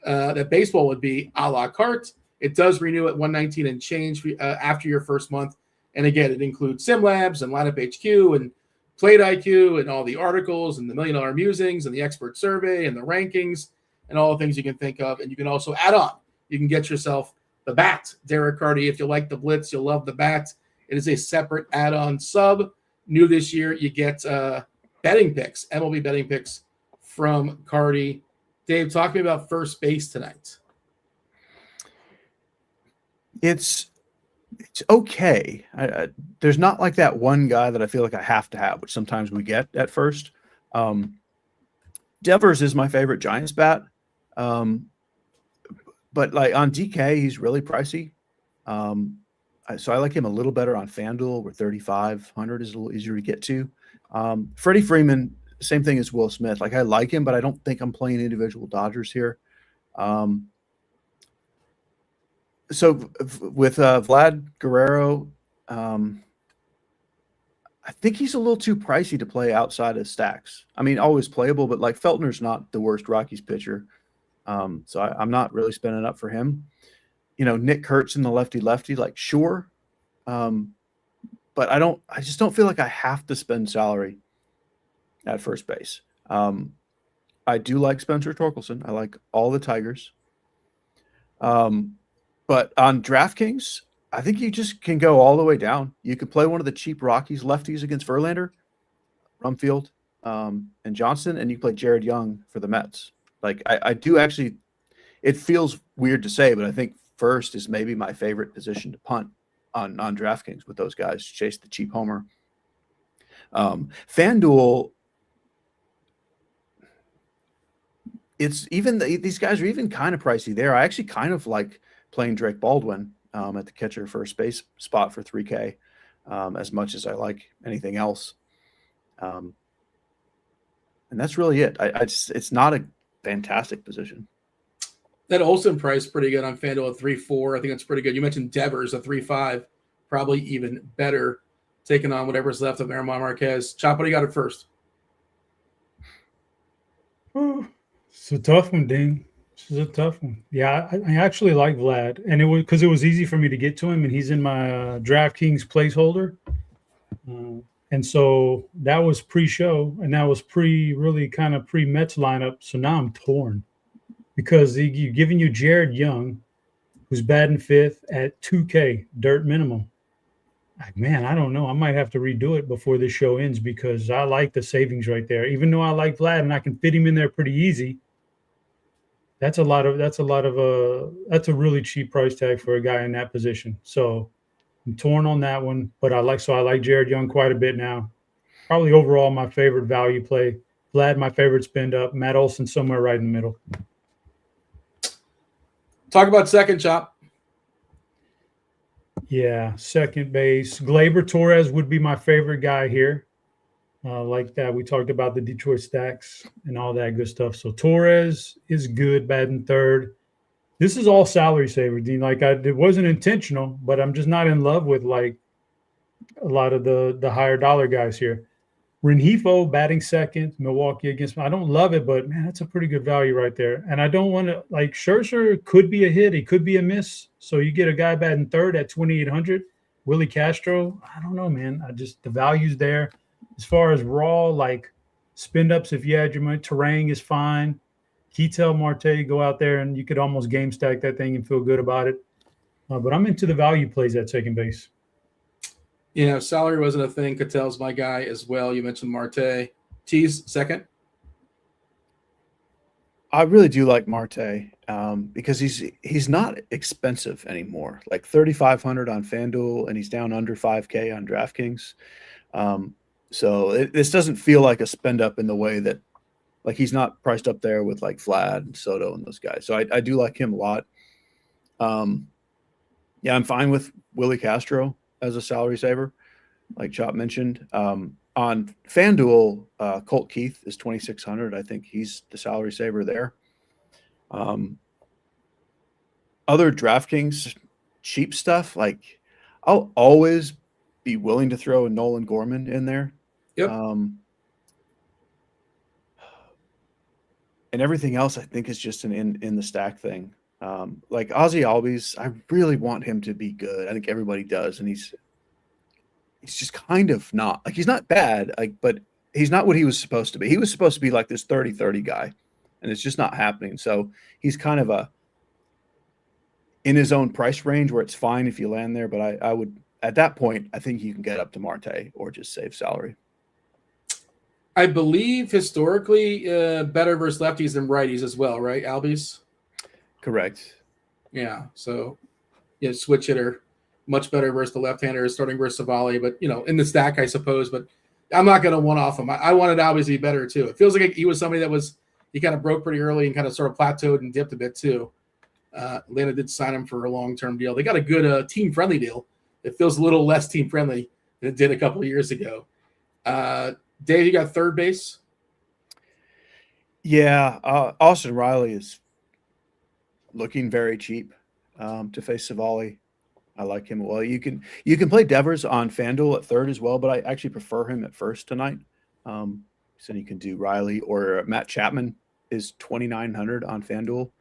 that baseball would be a la carte. It does renew at $119 and change after your first month. And again, it includes SimLabs and Lineup HQ and Plate IQ and all the articles and the $1 Million Musings and the expert survey and the rankings and all the things you can think of. And you can also add on. You can get yourself the bat. Derek Carty, if you like the blitz, you'll love the bat. It is a separate add-on sub. New this year, you get betting picks, MLB betting picks from Carty. Dave, talk to me about first base tonight. It's okay. There's not like that one guy that I feel like I have to have, which sometimes we get at first. Devers is my favorite Giants bat. But like on DK, he's really pricey. So I like him a little better on FanDuel, where 3,500 is a little easier to get to. Freddie Freeman, same thing as Will Smith. Like I like him, but I don't think I'm playing individual Dodgers here. So with Vlad Guerrero, I think he's a little too pricey to play outside of stacks. I mean, always playable, but like Feltner's not the worst Rockies pitcher. So I'm not really spending up for him. Nick Kurtz in the lefty, like sure. But I just don't feel like I have to spend salary at first base. I do like Spencer Torkelson. I like all the Tigers. But on DraftKings, I think you just can go all the way down. You could play one of the cheap Rockies lefties against Verlander, Rumfield, and Johnson, and you can play Jared Young for the Mets. Like I do actually, it feels weird to say, but I think first is maybe my favorite position to punt on DraftKings with those guys, chase the cheap homer. FanDuel, it's even these guys are even kind of pricey there. I actually kind of like playing Drake Baldwin at the catcher first base spot for 3K as much as I like anything else. And that's really it. It's not a fantastic position. That Olsen price pretty good on FanDuel at 3.4. I think that's pretty good. You mentioned Devers at 3.5. probably even better, taking on whatever's left of Aaron Marquez. Chop, what do you got at first? Oh, it's a tough one, Dean. This is a tough one. Yeah, I actually like Vlad, and it was easy for me to get to him, and he's in my DraftKings placeholder. And so that was pre-show, and that was pre-Mets lineup. So now I'm torn because you're giving you Jared Young, who's batting fifth at 2K, dirt minimum. Like, man, I don't know. I might have to redo it before this show ends because I like the savings right there. Even though I like Vlad and I can fit him in there pretty easy, that's a really cheap price tag for a guy in that position. So I'm torn on that one, but I like Jared Young quite a bit now. Probably overall my favorite value play. Vlad, my favorite spend up. Matt Olson somewhere right in the middle. Talk about second, Chop. Yeah, second base. Gleyber Torres would be my favorite guy here. Like that, we talked about the Detroit stacks and all that good stuff. So Torres is good, batting third. This is all salary saver, Dean. Like it wasn't intentional, but I'm just not in love with like a lot of the higher dollar guys here. Rengifo batting second, Milwaukee against. I don't love it, but man, that's a pretty good value right there. And I don't want to like Scherzer could be a hit, he could be a miss. So you get a guy batting third at 2,800. Willie Castro, I don't know, man. The value's there. As far as raw like spend ups, if you had your money, Terang is fine. Ketel Marte, go out there and you could almost game stack that thing and feel good about it. But I'm into the value plays at second base. Yeah, salary wasn't a thing. Ketel's my guy as well. You mentioned Marte. Tease, second? I really do like Marte because he's not expensive anymore. Like 3,500 on FanDuel, and he's down under 5K on DraftKings. So this doesn't feel like a spend up in the way that, like, he's not priced up there with like Vlad and Soto and those guys. So I do like him a lot. Yeah, I'm fine with Willie Castro as a salary saver, like Chop mentioned. On FanDuel, Colt Keith is 2,600. I think he's the salary saver there. Other DraftKings cheap stuff, like I'll always be willing to throw a Nolan Gorman in there. Yep. And everything else, I think, is just an in the stack thing. Like Ozzie Albies, I really want him to be good. I think everybody does, and he's just kind of not. Like, he's not bad, but he's not what he was supposed to be. He was supposed to be like this 30-30 guy, and it's just not happening. So he's kind of in his own price range where it's fine if you land there. But I would, at that point, I think you can get up to Marte or just save salary. I believe historically better versus lefties than righties as well, right, Albies? Correct. Yeah, so switch hitter, much better versus the left-hander, starting versus Savali, but in the stack, I suppose. But I'm not going to one-off him. I wanted Albies to be better too. It feels like he was somebody that he kind of broke pretty early and kind of sort of plateaued and dipped a bit too. Atlanta did sign him for a long-term deal. They got a good team-friendly deal. It feels a little less team-friendly than it did a couple of years ago. Dave, you got third base? Yeah, Austin Riley is looking very cheap to face Savali. I like him well. You can play Devers on FanDuel at third as well, but I actually prefer him at first tonight. So you can do Riley, or Matt Chapman is 2,900 on FanDuel,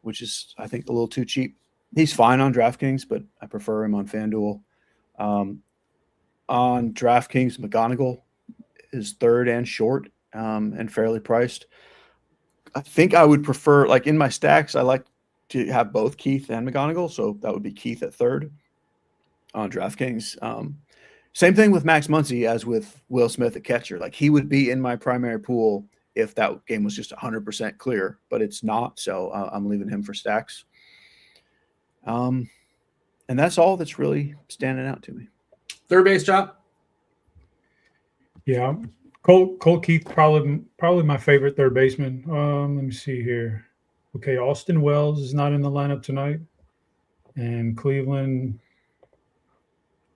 which is, I think, a little too cheap. He's fine on DraftKings, but I prefer him on FanDuel. On DraftKings, McGonigal is third and short and fairly priced. I think I would prefer, like in my stacks, I like to have both Keith and McGonigal, so that would be Keith at third on DraftKings. Same thing with Max Muncy as with Will Smith at catcher. Like, he would be in my primary pool if that game was just 100% clear, but it's not, so I'm leaving him for stacks. And that's all that's really standing out to me. Third base, Chop? Yeah, Colt Keith, probably my favorite third baseman. Let me see here. Okay, Austin Wells is not in the lineup tonight, and Cleveland.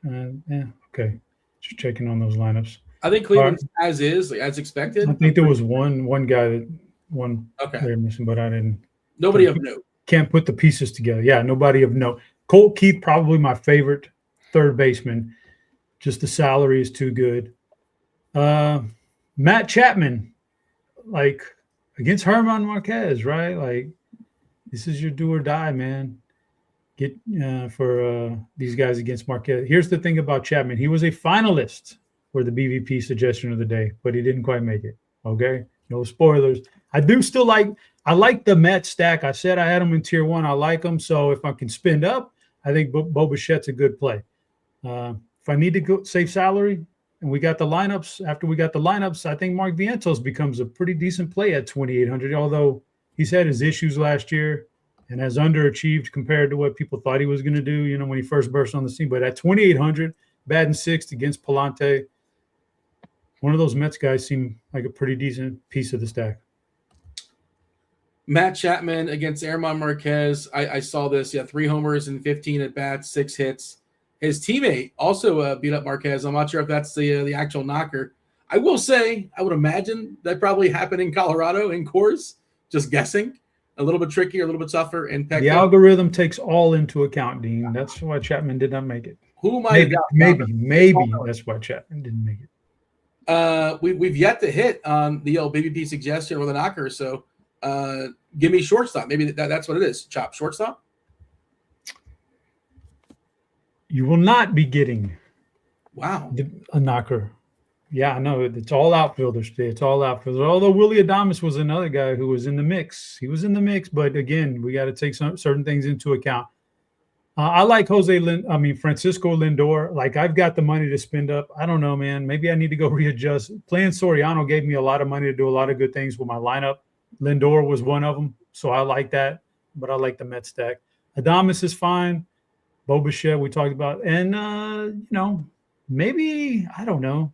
Okay, just checking on those lineups. I think Cleveland's as expected. I think there was one guy that Okay, they're missing, but I didn't. Nobody of note. Can't put the pieces together. Yeah, nobody of note. Colt Keith, probably my favorite third baseman. Just the salary is too good. Matt Chapman, like against Herman Marquez, right? Like this is your do or die, man. Get for these guys against Marquez. Here's the thing about Chapman. He was a finalist for the BVP suggestion of the day, but he didn't quite make it. Okay. No spoilers. I like the Mets stack. I said I had them in tier 1. I like them. So if I can spend up, I think Bo Bichette's a good play. If I need to go save salary and we got the lineups, after we got the lineups, I think Mark Vientos becomes a pretty decent play at 2,800, although he's had his issues last year and has underachieved compared to what people thought he was going to do, you know, when he first burst on the scene. But at 2,800, batting sixth against Palante, one of those Mets guys seemed like a pretty decent piece of the stack. Matt Chapman against Herman Marquez. I saw this. 3 homers and 15 at bats, 6 hits. His teammate also beat up Marquez. I'm not sure if that's the actual knocker. I will say, I would imagine that probably happened in Colorado in Coors. Just guessing. A little bit trickier, a little bit tougher. And the algorithm takes all into account, Dean. That's why Chapman did not make it. Who might maybe that's why Chapman didn't make it. We've yet to hit on the BVP suggestion or the knocker. So give me shortstop. Maybe that's what it is. Chop shortstop. You will not be getting a knocker. Yeah, no, it's all outfielders today. It's all outfielders. Although Willie Adames was another guy who was in the mix. He was in the mix, but again, we got to take some certain things into account. I like Francisco Lindor. Like, I've got the money to spend up. I don't know, man. Maybe I need to go readjust. Playing Soriano gave me a lot of money to do a lot of good things with my lineup. Lindor was one of them, so I like that. But I like the Mets stack. Adames is fine. Bo Bichette we talked about. And, maybe, I don't know.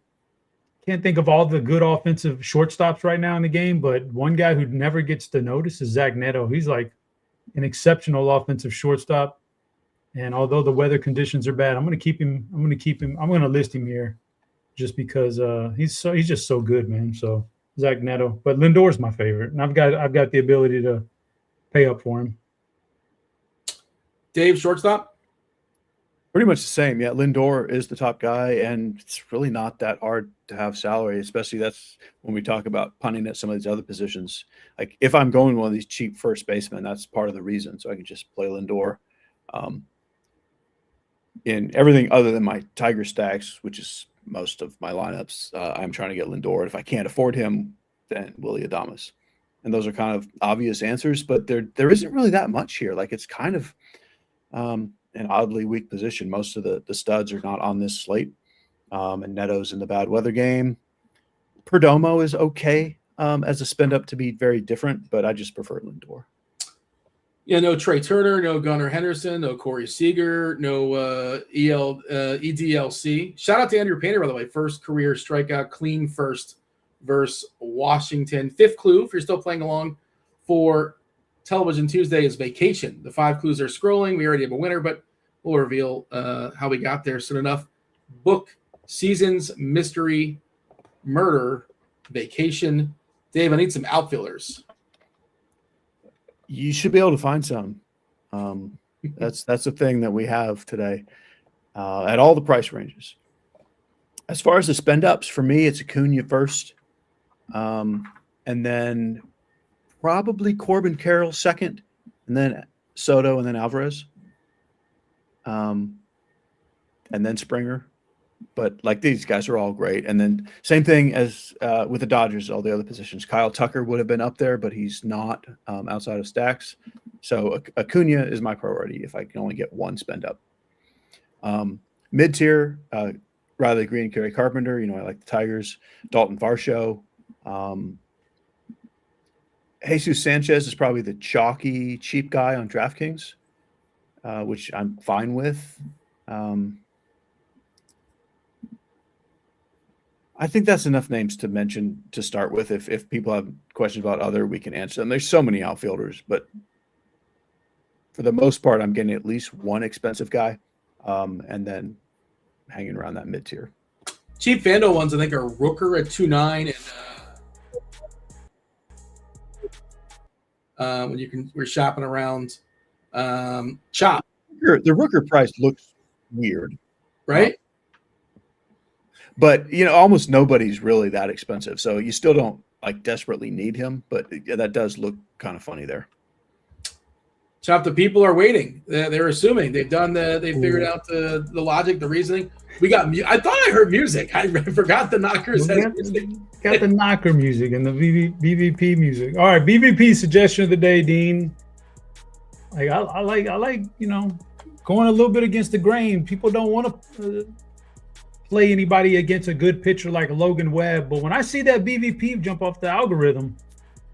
Can't think of all the good offensive shortstops right now in the game, but one guy who never gets to notice is Zach Neto. He's like an exceptional offensive shortstop. And although the weather conditions are bad, I'm going to keep him. I'm going to list him here just because he's just so good, man. So Zach Neto, but Lindor's my favorite, and I've got the ability to pay up for him. Dave, shortstop? Pretty much the same. Yeah, Lindor is the top guy, and it's really not that hard to have salary, especially that's when we talk about punting at some of these other positions. Like if I'm going one of these cheap first basemen, that's part of the reason. So I can just play Lindor. In everything other than my Tiger stacks, which is most of my lineups, I'm trying to get Lindor. If I can't afford him, then Willie Adames. And those are kind of obvious answers, but there isn't really that much here. Like it's kind of an oddly weak position. Most of the studs are not on this slate. And Neto's in the bad weather game. Perdomo is okay as a spend up to be very different, but I just prefer Lindor. Yeah, no Trey Turner, no Gunnar Henderson, no Corey Seager, no EDLC. Shout out to Andrew Painter, by the way. First career strikeout, clean first versus Washington. Fifth clue, if you're still playing along for Television Tuesday, is vacation. The 5 clues are scrolling. We already have a winner, but we'll reveal how we got there soon enough. Book, seasons, mystery, murder, vacation. Dave, I need some outfielders. You should be able to find some. That's the thing that we have today at all the price ranges. As far as the spend ups, for me, it's Acuna first, and then probably Corbin Carroll second, and then Soto, and then Alvarez, and then Springer. But like these guys are all great. And then same thing as with the Dodgers, all the other positions. Kyle Tucker would have been up there, but he's not outside of stacks. So Acuna is my priority if I can only get one spend up. Mid-tier, Riley Green, Kerry Carpenter. I like the Tigers. Dalton Varsho. Jesus Sanchez is probably the chalky, cheap guy on DraftKings, which I'm fine with. I think that's enough names to mention to start with. If people have questions about other, we can answer them. There's so many outfielders, but for the most part, I'm getting at least one expensive guy, and then hanging around that mid-tier. Cheap FanDuel ones, I think, are Rooker at 2.9, and when we're shopping around. Chop. The Rooker price looks weird. right? But almost nobody's really that expensive, so you still don't like desperately need him. But that does look kind of funny there. Chop, the people are waiting. They're assuming they figured out the logic, the reasoning. I thought I heard music. I forgot the knockers. Got the knocker music and the BVP music. All right, BVP suggestion of the day, Dean. Like I like going a little bit against the grain. People don't want to play anybody against a good pitcher like Logan Webb, but when I see that BVP jump off the algorithm,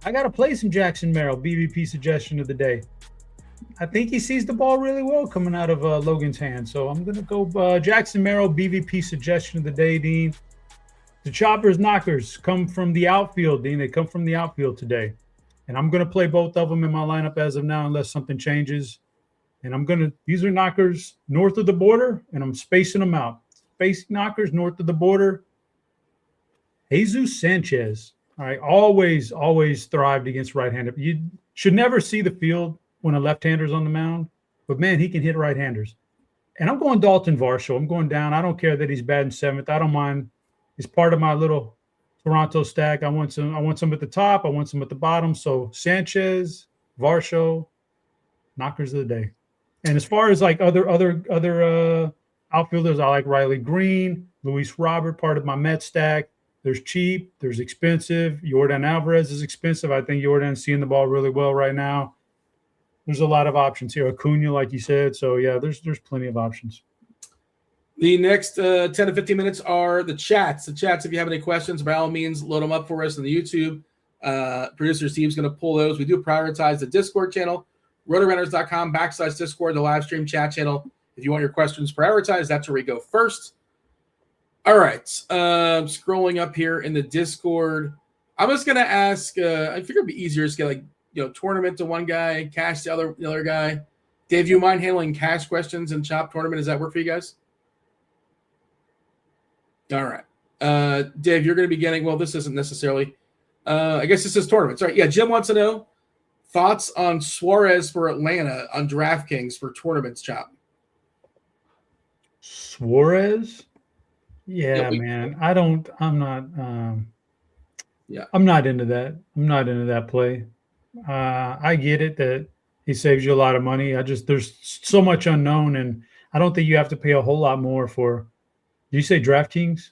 I got to play some Jackson Merrill. BVP suggestion of the day. I think he sees the ball really well coming out of Logan's hand. So I'm going to go Jackson Merrill, BVP suggestion of the day, Dean. The Choppers knockers come from the outfield, Dean. They come from the outfield today. And I'm going to play both of them in my lineup as of now unless something changes. And these are knockers north of the border, and I'm spacing them out. Space knockers north of the border. Jesus Sanchez. All right, always thrived against right-handed. You should never see the field when a left-hander's on the mound, but man, he can hit right-handers. And I'm going Dalton Varsho. I'm going down. I don't care that he's batting seventh. I don't mind. He's part of my little Toronto stack. I want some at the top. I want some at the bottom. So Sanchez, Varsho, knockers of the day. And as far as like other outfielders, I like Riley Green, Luis Robert, part of my Met stack. There's cheap. There's expensive. Yordan Alvarez is expensive. I think Yordan's seeing the ball really well right now. There's a lot of options here. Acuna, like you said. So, yeah, there's plenty of options. The next 10 to 15 minutes are the chats. The chats, if you have any questions, by all means, load them up for us on the YouTube. Producer Steve's going to pull those. We do prioritize the Discord channel, RotoGrinders.com/Discord, the live stream chat channel. If you want your questions prioritized, that's where we go first. All right. Scrolling up here in the Discord. I'm just going to ask, I figure it'd be easier to get tournament to one guy, cash the other guy. Dave, you mind handling cash questions and Chop tournament? Does that work for you guys? All right. Dave, you're going to be getting, well, this isn't necessarily, I guess this is tournaments. All right. Yeah. Jim wants to know thoughts on Suarez for Atlanta on DraftKings for tournaments, Chop. Suarez? Yeah, man. I'm not into that. I'm not into that play. I get it that he saves you a lot of money. There's so much unknown, and I don't think you have to pay a whole lot more for. Did you say DraftKings?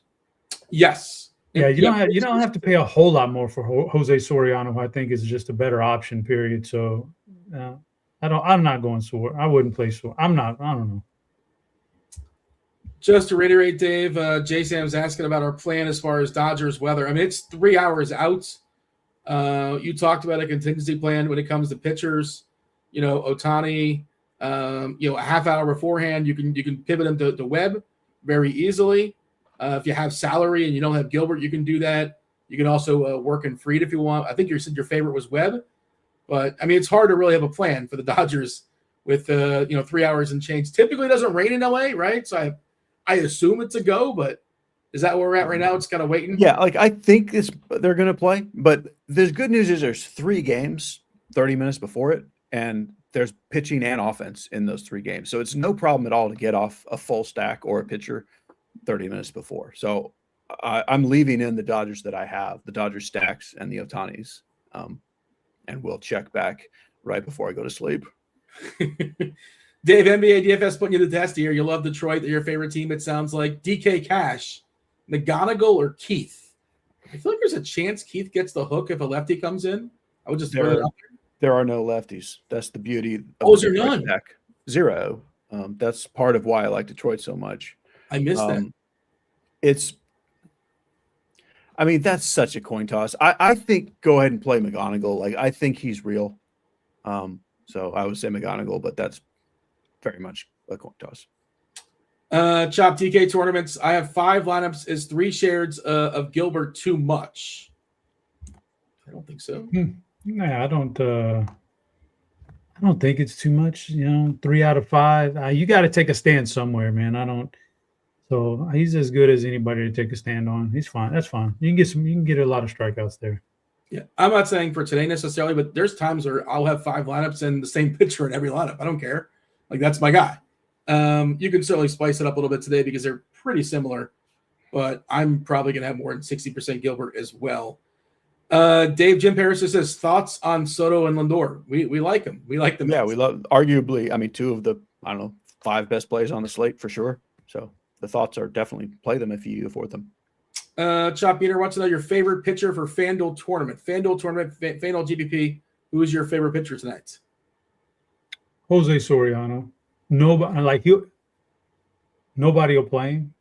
Yes. Yeah, you don't have to pay a whole lot more for Jose Soriano, who I think is just a better option. Period. So, I'm not going Suarez. I wouldn't play Suarez. I don't know. Just to reiterate, Dave, J Sam's asking about our plan as far as Dodgers weather. I mean, it's 3 hours out. You talked about a contingency plan when it comes to pitchers. Ohtani. A half hour beforehand, you can pivot him to Webb very easily. If you have salary and you don't have Gilbert, you can do that. You can also work in Fried if you want. I think you said your favorite was Webb, but I mean it's hard to really have a plan for the Dodgers with 3 hours and change. Typically, it doesn't rain in LA, right? So I assume it's a go, but is that where we're at right now? It's kind of waiting. Yeah, I think they're going to play, but the good news is there's 3 games 30 minutes before it, and there's pitching and offense in those 3 games. So it's no problem at all to get off a full stack or a pitcher 30 minutes before. So I'm leaving in the Dodgers that I have, the Dodgers stacks and the Ohtanis, and we'll check back right before I go to sleep. Dave, NBA DFS putting you to the test here. You love Detroit. They're your favorite team, it sounds like. DK Cash, McGonigal or Keith? I feel like there's a chance Keith gets the hook if a lefty comes in. I would just throw it out there. There are no lefties. That's the beauty. Is there none? Stack. 0. That's part of why I like Detroit so much. I missed that. That's such a coin toss. I think go ahead and play McGonigal. Like I think he's real. So I would say McGonigal, but that's very much a coin toss. Chop DK tournaments. I have 5 lineups. Is 3 shares of Gilbert too much? I don't think so. Yeah, I don't think it's too much. 3 out of 5. You got to take a stand somewhere, man. So he's as good as anybody to take a stand on. He's fine. That's fine. You can get a lot of strikeouts there. Yeah, I'm not saying for today necessarily, but there's times where I'll have 5 lineups and the same pitcher in every lineup. I don't care. Like that's my guy. You can certainly spice it up a little bit today because they're pretty similar, but I'm probably going to have more than 60% Gilbert as well. Dave Jim Paris says thoughts on Soto and Lindor. We like them. We like them. Yeah, we love arguably. I mean, two of the 5 best plays on the slate for sure. So the thoughts are definitely play them if you afford them. Chop Eater wants to know your favorite pitcher for FanDuel tournament. FanDuel GPP. Who is your favorite pitcher tonight? Jose Soriano. Nobody will play him.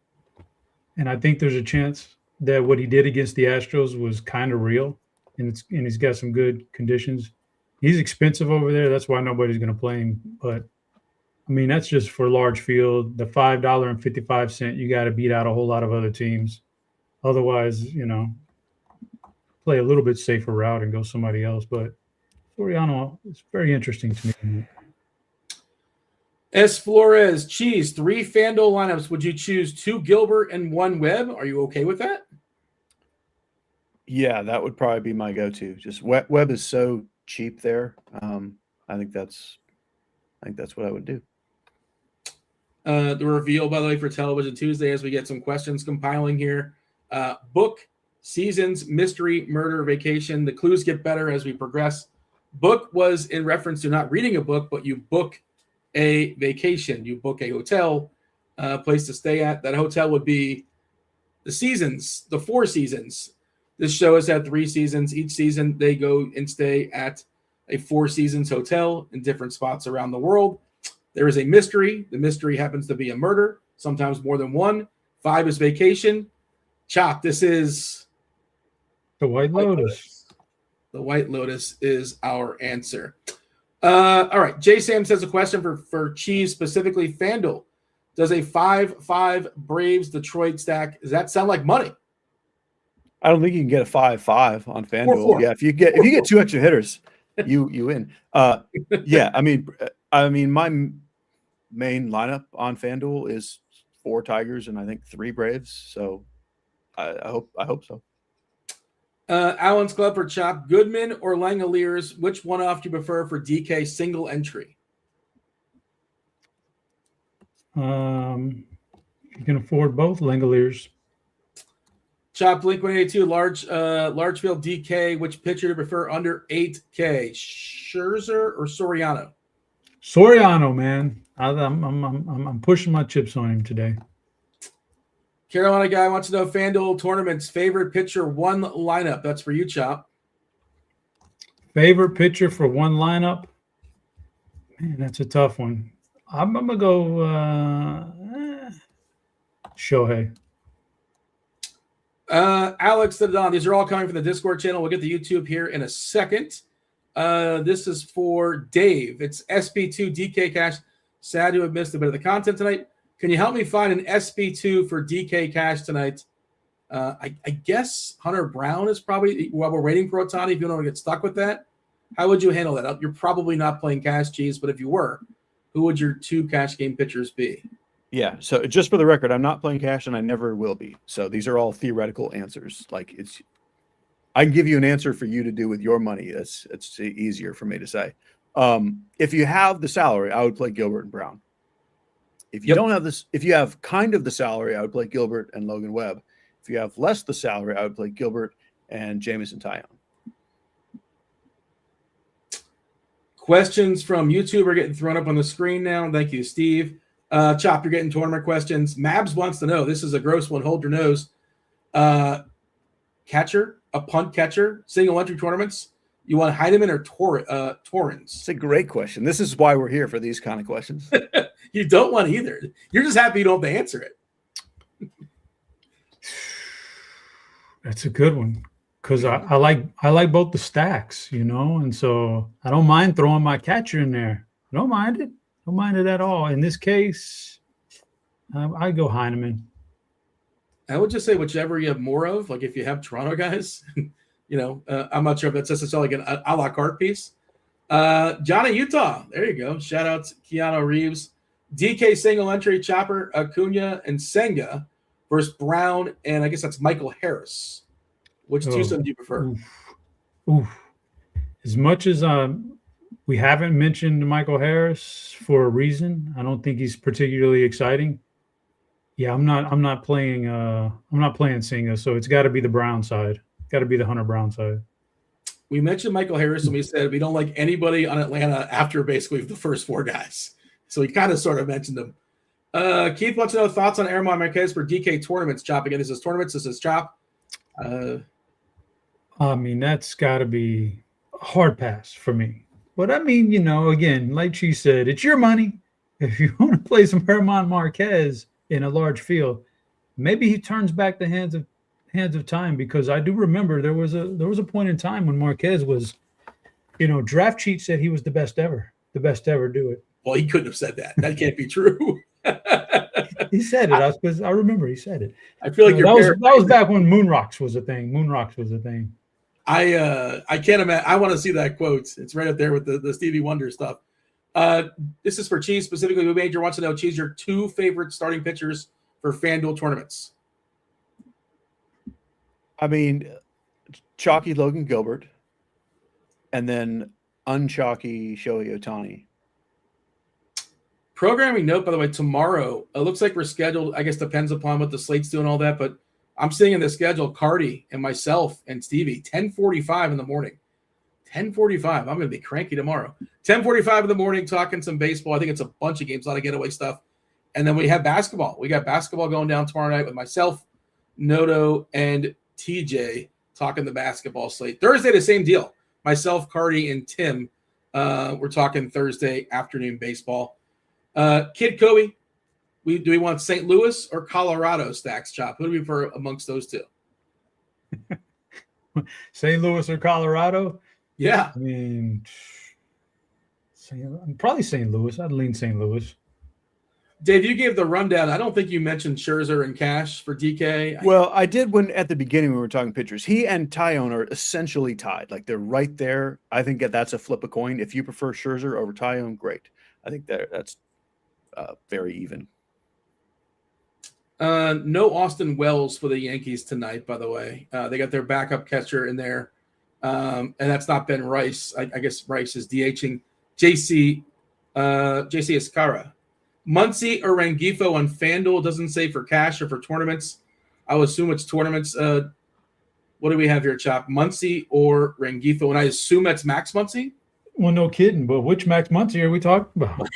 And I think there's a chance that what he did against the Astros was kind of real, and he's got some good conditions. He's expensive over there. That's why nobody's going to play him. But, I mean, that's just for large field. The $5.55, you got to beat out a whole lot of other teams. Otherwise, play a little bit safer route and go somebody else. But Soriano is very interesting to me. S. Flores, Cheese, 3 FanDuel lineups. Would you choose 2 Gilbert and 1 Webb? Are you okay with that? Yeah, that would probably be my go-to. Just Webb is so cheap there. I think that's what I would do. The reveal, by the way, for Television Tuesday, as we get some questions compiling here. Book, seasons, mystery, murder, vacation. The clues get better as we progress. Book was in reference to not reading a book, but you book a vacation. You book a hotel, place to stay at. That hotel would be the seasons, the 4 seasons. This show has had 3 seasons. Each season, they go and stay at a 4 seasons hotel in different spots around the world. There is a mystery. The mystery happens to be a murder, sometimes more than one. 5 is vacation. Chop, this is the White Lotus. The White Lotus is our answer. All right. Jay Sam says a question for Cheese, specifically FanDuel. Does a 5-5 Braves Detroit stack, does that sound like money? I don't think you can get a 5-5 on FanDuel. 4-4. Yeah, if you get 2 extra hitters, you win. Yeah, I mean my main lineup on FanDuel is 4 Tigers and I think 3 Braves. So I hope so. Allen's Club for Chop. Goodman or Langoliers, which one off do you prefer for DK single entry? You can afford both Langoliers. Chop Blink 182, large field DK. Which pitcher do you prefer under 8K? Scherzer or Soriano? Soriano, man. I'm pushing my chips on him today. Carolina guy wants to know FanDuel tournament's favorite pitcher 1 lineup. That's for you, Chop. Favorite pitcher for 1 lineup? Man, that's a tough one. I'm gonna go Shohei. Alex Don. These are all coming from the Discord channel. We'll get the YouTube here in a second. This is for Dave. It's SP2 DK Cash. Sad to have missed a bit of the content tonight. Can you help me find an SP2 for DK Cash tonight? I guess Hunter Brown is probably, while we're waiting for Ohtani, if you don't want to get stuck with that. How would you handle that? You're probably not playing Cash, Cheese, but if you were, who would your 2 cash game pitchers be? Yeah, so just for the record, I'm not playing Cash and I never will be. So these are all theoretical answers. Like I can give you an answer for you to do with your money. It's easier for me to say. If you have the salary, I would play Gilbert and Brown. If you don't have this, if you have kind of the salary, I would play Gilbert and Logan Webb. If you have less the salary, I would play Gilbert and Jamison Tyone. Questions from YouTube are getting thrown up on the screen now. Thank you, Steve. Chop, you're getting tournament questions. Mabs wants to know, this is a gross one, hold your nose. Catcher, a punt catcher, single entry tournaments. You want Heineman or Torrens? It's a great question. This is why we're here for these kind of questions. You don't want either. You're just happy you don't have to answer it. That's a good one because I like both the stacks, and so I don't mind throwing my catcher in there. I don't mind it. Don't mind it at all. In this case, I go Heineman. I would just say whichever you have more of. Like if you have Toronto guys, I'm not sure if that's necessarily like an a la carte piece. Johnny Utah. There you go. Shout out to Keanu Reeves. DK single entry, Chopper, Acuna, and Senga versus Brown, and I guess that's Michael Harris. Which twosome do you prefer? Oof. As much as We haven't mentioned Michael Harris for a reason. I don't think he's particularly exciting. Yeah, I'm not playing Singa, so it's got to be the Brown side. Got to be the Hunter Brown side. We mentioned Michael Harris, and we said we don't like anybody on Atlanta after basically the first 4 guys. So we kind of sort of mentioned them. Keith wants to know thoughts on Aaron Marquez for DK tournaments. Chop again. This is tournaments. This is Chop. I mean, that's got to be a hard pass for me. But I mean, again, like she said, it's your money. If you want to play some Herman Marquez in a large field, maybe he turns back the hands of time, because I do remember there was a point in time when Marquez was, Draft Cheat said he was the best ever do it. Well, he couldn't have said that. That can't be true. He said it. I remember he said it. I feel like that was back when Moonrocks was a thing. I can't imagine. I want to see that quote. It's right up there with the Stevie Wonder stuff. This is for Cheese specifically. Major wants to know, Cheese, your 2 favorite starting pitchers for FanDuel tournaments. I mean, chalky Logan Gilbert, and then unchalky Shohei Ohtani. Programming note, by the way, tomorrow, it looks like we're scheduled, I guess depends upon what the slate's doing and all that, but I'm seeing in the schedule Cardi and myself and Stevie, 10:45 in the morning. 10:45. I'm going to be cranky tomorrow. 10:45 in the morning, talking some baseball. I think it's a bunch of games, a lot of getaway stuff. And then we have basketball. We got basketball going down tomorrow night with myself, Noto, and TJ talking the basketball slate. Thursday, the same deal. Myself, Cardi, and Tim. We're talking Thursday afternoon baseball. Kid Kobe, do we want St. Louis or Colorado stacks, Chop? Who do we prefer amongst those 2? St. Louis or Colorado? Yeah. I mean, probably St. Louis. I'd lean St. Louis. Dave, you gave the rundown. I don't think you mentioned Scherzer and Cash for DK. Well, I did when at the beginning when we were talking pitchers. He and Tyone are essentially tied. Like, they're right there. I think that's a flip a coin. If you prefer Scherzer over Tyone, great. I think that's very even. No Austin Wells for the Yankees tonight, by the way. They got their backup catcher in there. And that's not Ben Rice. I guess Rice is DHing JC Escara. Muncy or Rengifo on FanDuel, doesn't say for cash or for tournaments. I would assume it's tournaments. What do we have here, Chop? Muncy or Rengifo? And I assume that's Max Muncy? Well, no kidding, but which Max Muncy are we talking about?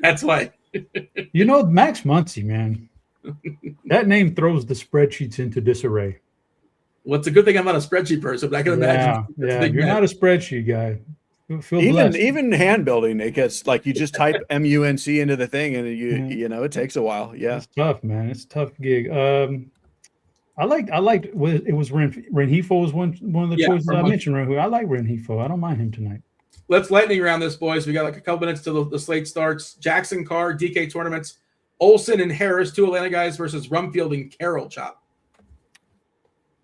That's why. Max Muncy, man. That name throws the spreadsheets into disarray. Well, it's a good thing I'm not a spreadsheet person, but I can imagine. Yeah, you're not a spreadsheet guy. Even hand building, it gets like you just type MUNC into the thing, and it takes a while. Yeah, it's tough, man. It's a tough gig. I liked it was Rengifo was one of the choices I mentioned. I like Rengifo. I don't mind him tonight. Let's lightning round this, boys. We got like a couple minutes till the slate starts. Jackson, Carr, DK tournaments. Olsen and Harris, 2 Atlanta guys versus Rumfield and Carroll, Chop.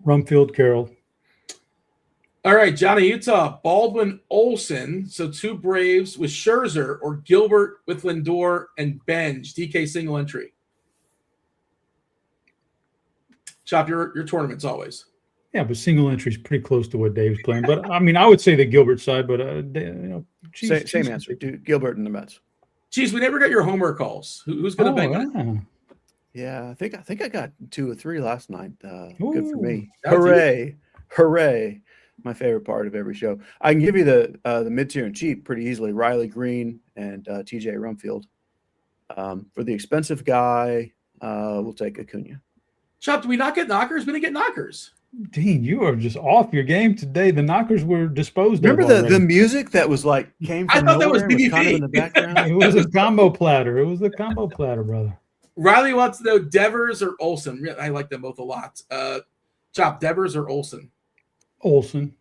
Rumfield, Carroll. All right, Johnny Utah, Baldwin, Olsen. So 2 Braves with Scherzer or Gilbert with Lindor and Benj. DK single entry. Chop, your tournaments always. Yeah, but single entry is pretty close to what Dave's playing. But I mean, I would say the Gilbert side. But same answer. Gilbert and the Mets. Geez, we never got your homework calls. Who's going to bang it? Yeah, I think I got 2 or 3 last night. Good for me. Hooray. My favorite part of every show. I can give you the mid-tier and cheap pretty easily. Riley Green and TJ Rumfield. For the expensive guy, we'll take Acuna. Chop, do we not get knockers? We didn't get knockers. Dean, you are just off your game today. The knockers were disposed of. Remember the music that was like came from I thought that was BBB. was kind of in the background. It was a combo platter. It was the combo platter, brother. Riley wants to know Devers or Olsen. I like them both a lot. Chop, Devers or Olsen? Olsen.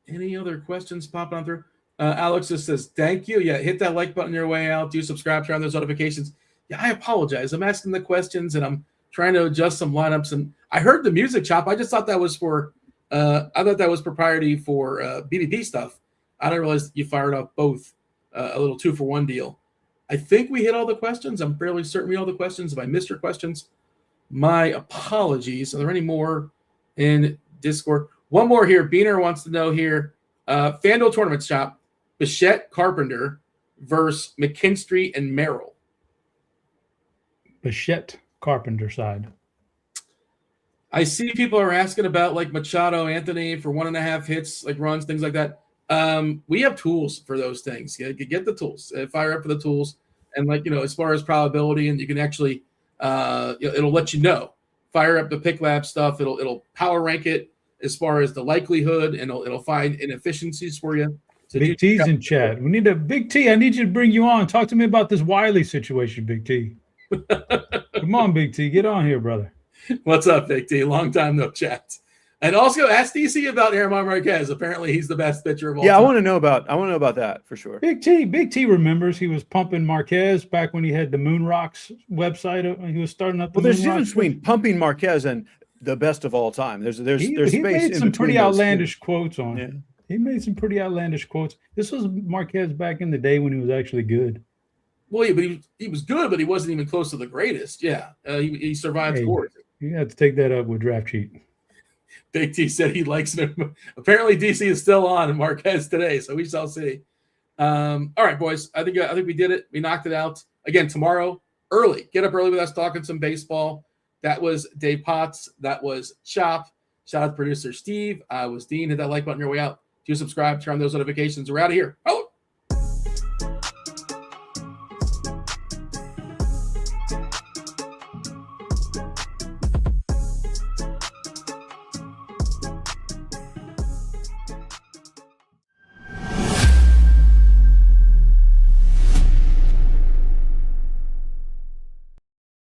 Any other questions popping on through? Alex just says, thank you. Yeah, hit that like button on your way out. Do subscribe, turn on those notifications. Yeah, I apologize. I'm asking the questions, and I'm trying to adjust some lineups. And I heard the music, Chop. I just thought that was for I thought that was propriety for BBP stuff. I didn't realize you fired up both a little 2-for-1 deal. I think we hit all the questions. I'm fairly certain we hit all the questions. If I missed your questions, my apologies. Are there any more in Discord? One more here. Beaner wants to know here. FanDuel tournament shop. Bichette Carpenter versus McKinstry and Merrill. Bichette Carpenter side. I see people are asking about like Machado Anthony for 1.5 hits, like runs, things like that. We have tools for those things. Get the tools. Fire up for the tools. And like, as far as probability, and you can actually, it'll let you know. Fire up the pick lab stuff. It'll power rank it as far as the likelihood, and it'll find inefficiencies for you. So Big T's in chat. We need a Big T. I need you to bring you on. Talk to me about this Wiley situation, Big T. Come on, Big T. Get on here, brother. What's up, Big T? Long time no chat. And also ask DC about Aaron Marquez. Apparently, he's the best pitcher of all time. I want to know about that for sure. Big T remembers he was pumping Marquez back when he had the Moon Rocks website. He was starting up. There's a difference between pumping Marquez and the best of all time. There's he space made in some between pretty those outlandish two. quotes on Yeah. it. He made some pretty outlandish quotes. This was Marquez back in the day when he was actually good. Well, yeah, but he was good, but he wasn't even close to the greatest. Yeah, he survived scores. You have to take that up with Draft Cheat. Big T said he likes him. Apparently, DC is still on Marquez today, so we shall see. All right, boys. I think we did it. We knocked it out. Again, tomorrow, early. Get up early with us talking some baseball. That was Dave Potts. That was Chop. Shout out to producer Steve. I was Dean. Hit that like button on your way out. Do subscribe. Turn on those notifications. We're out of here. Oh.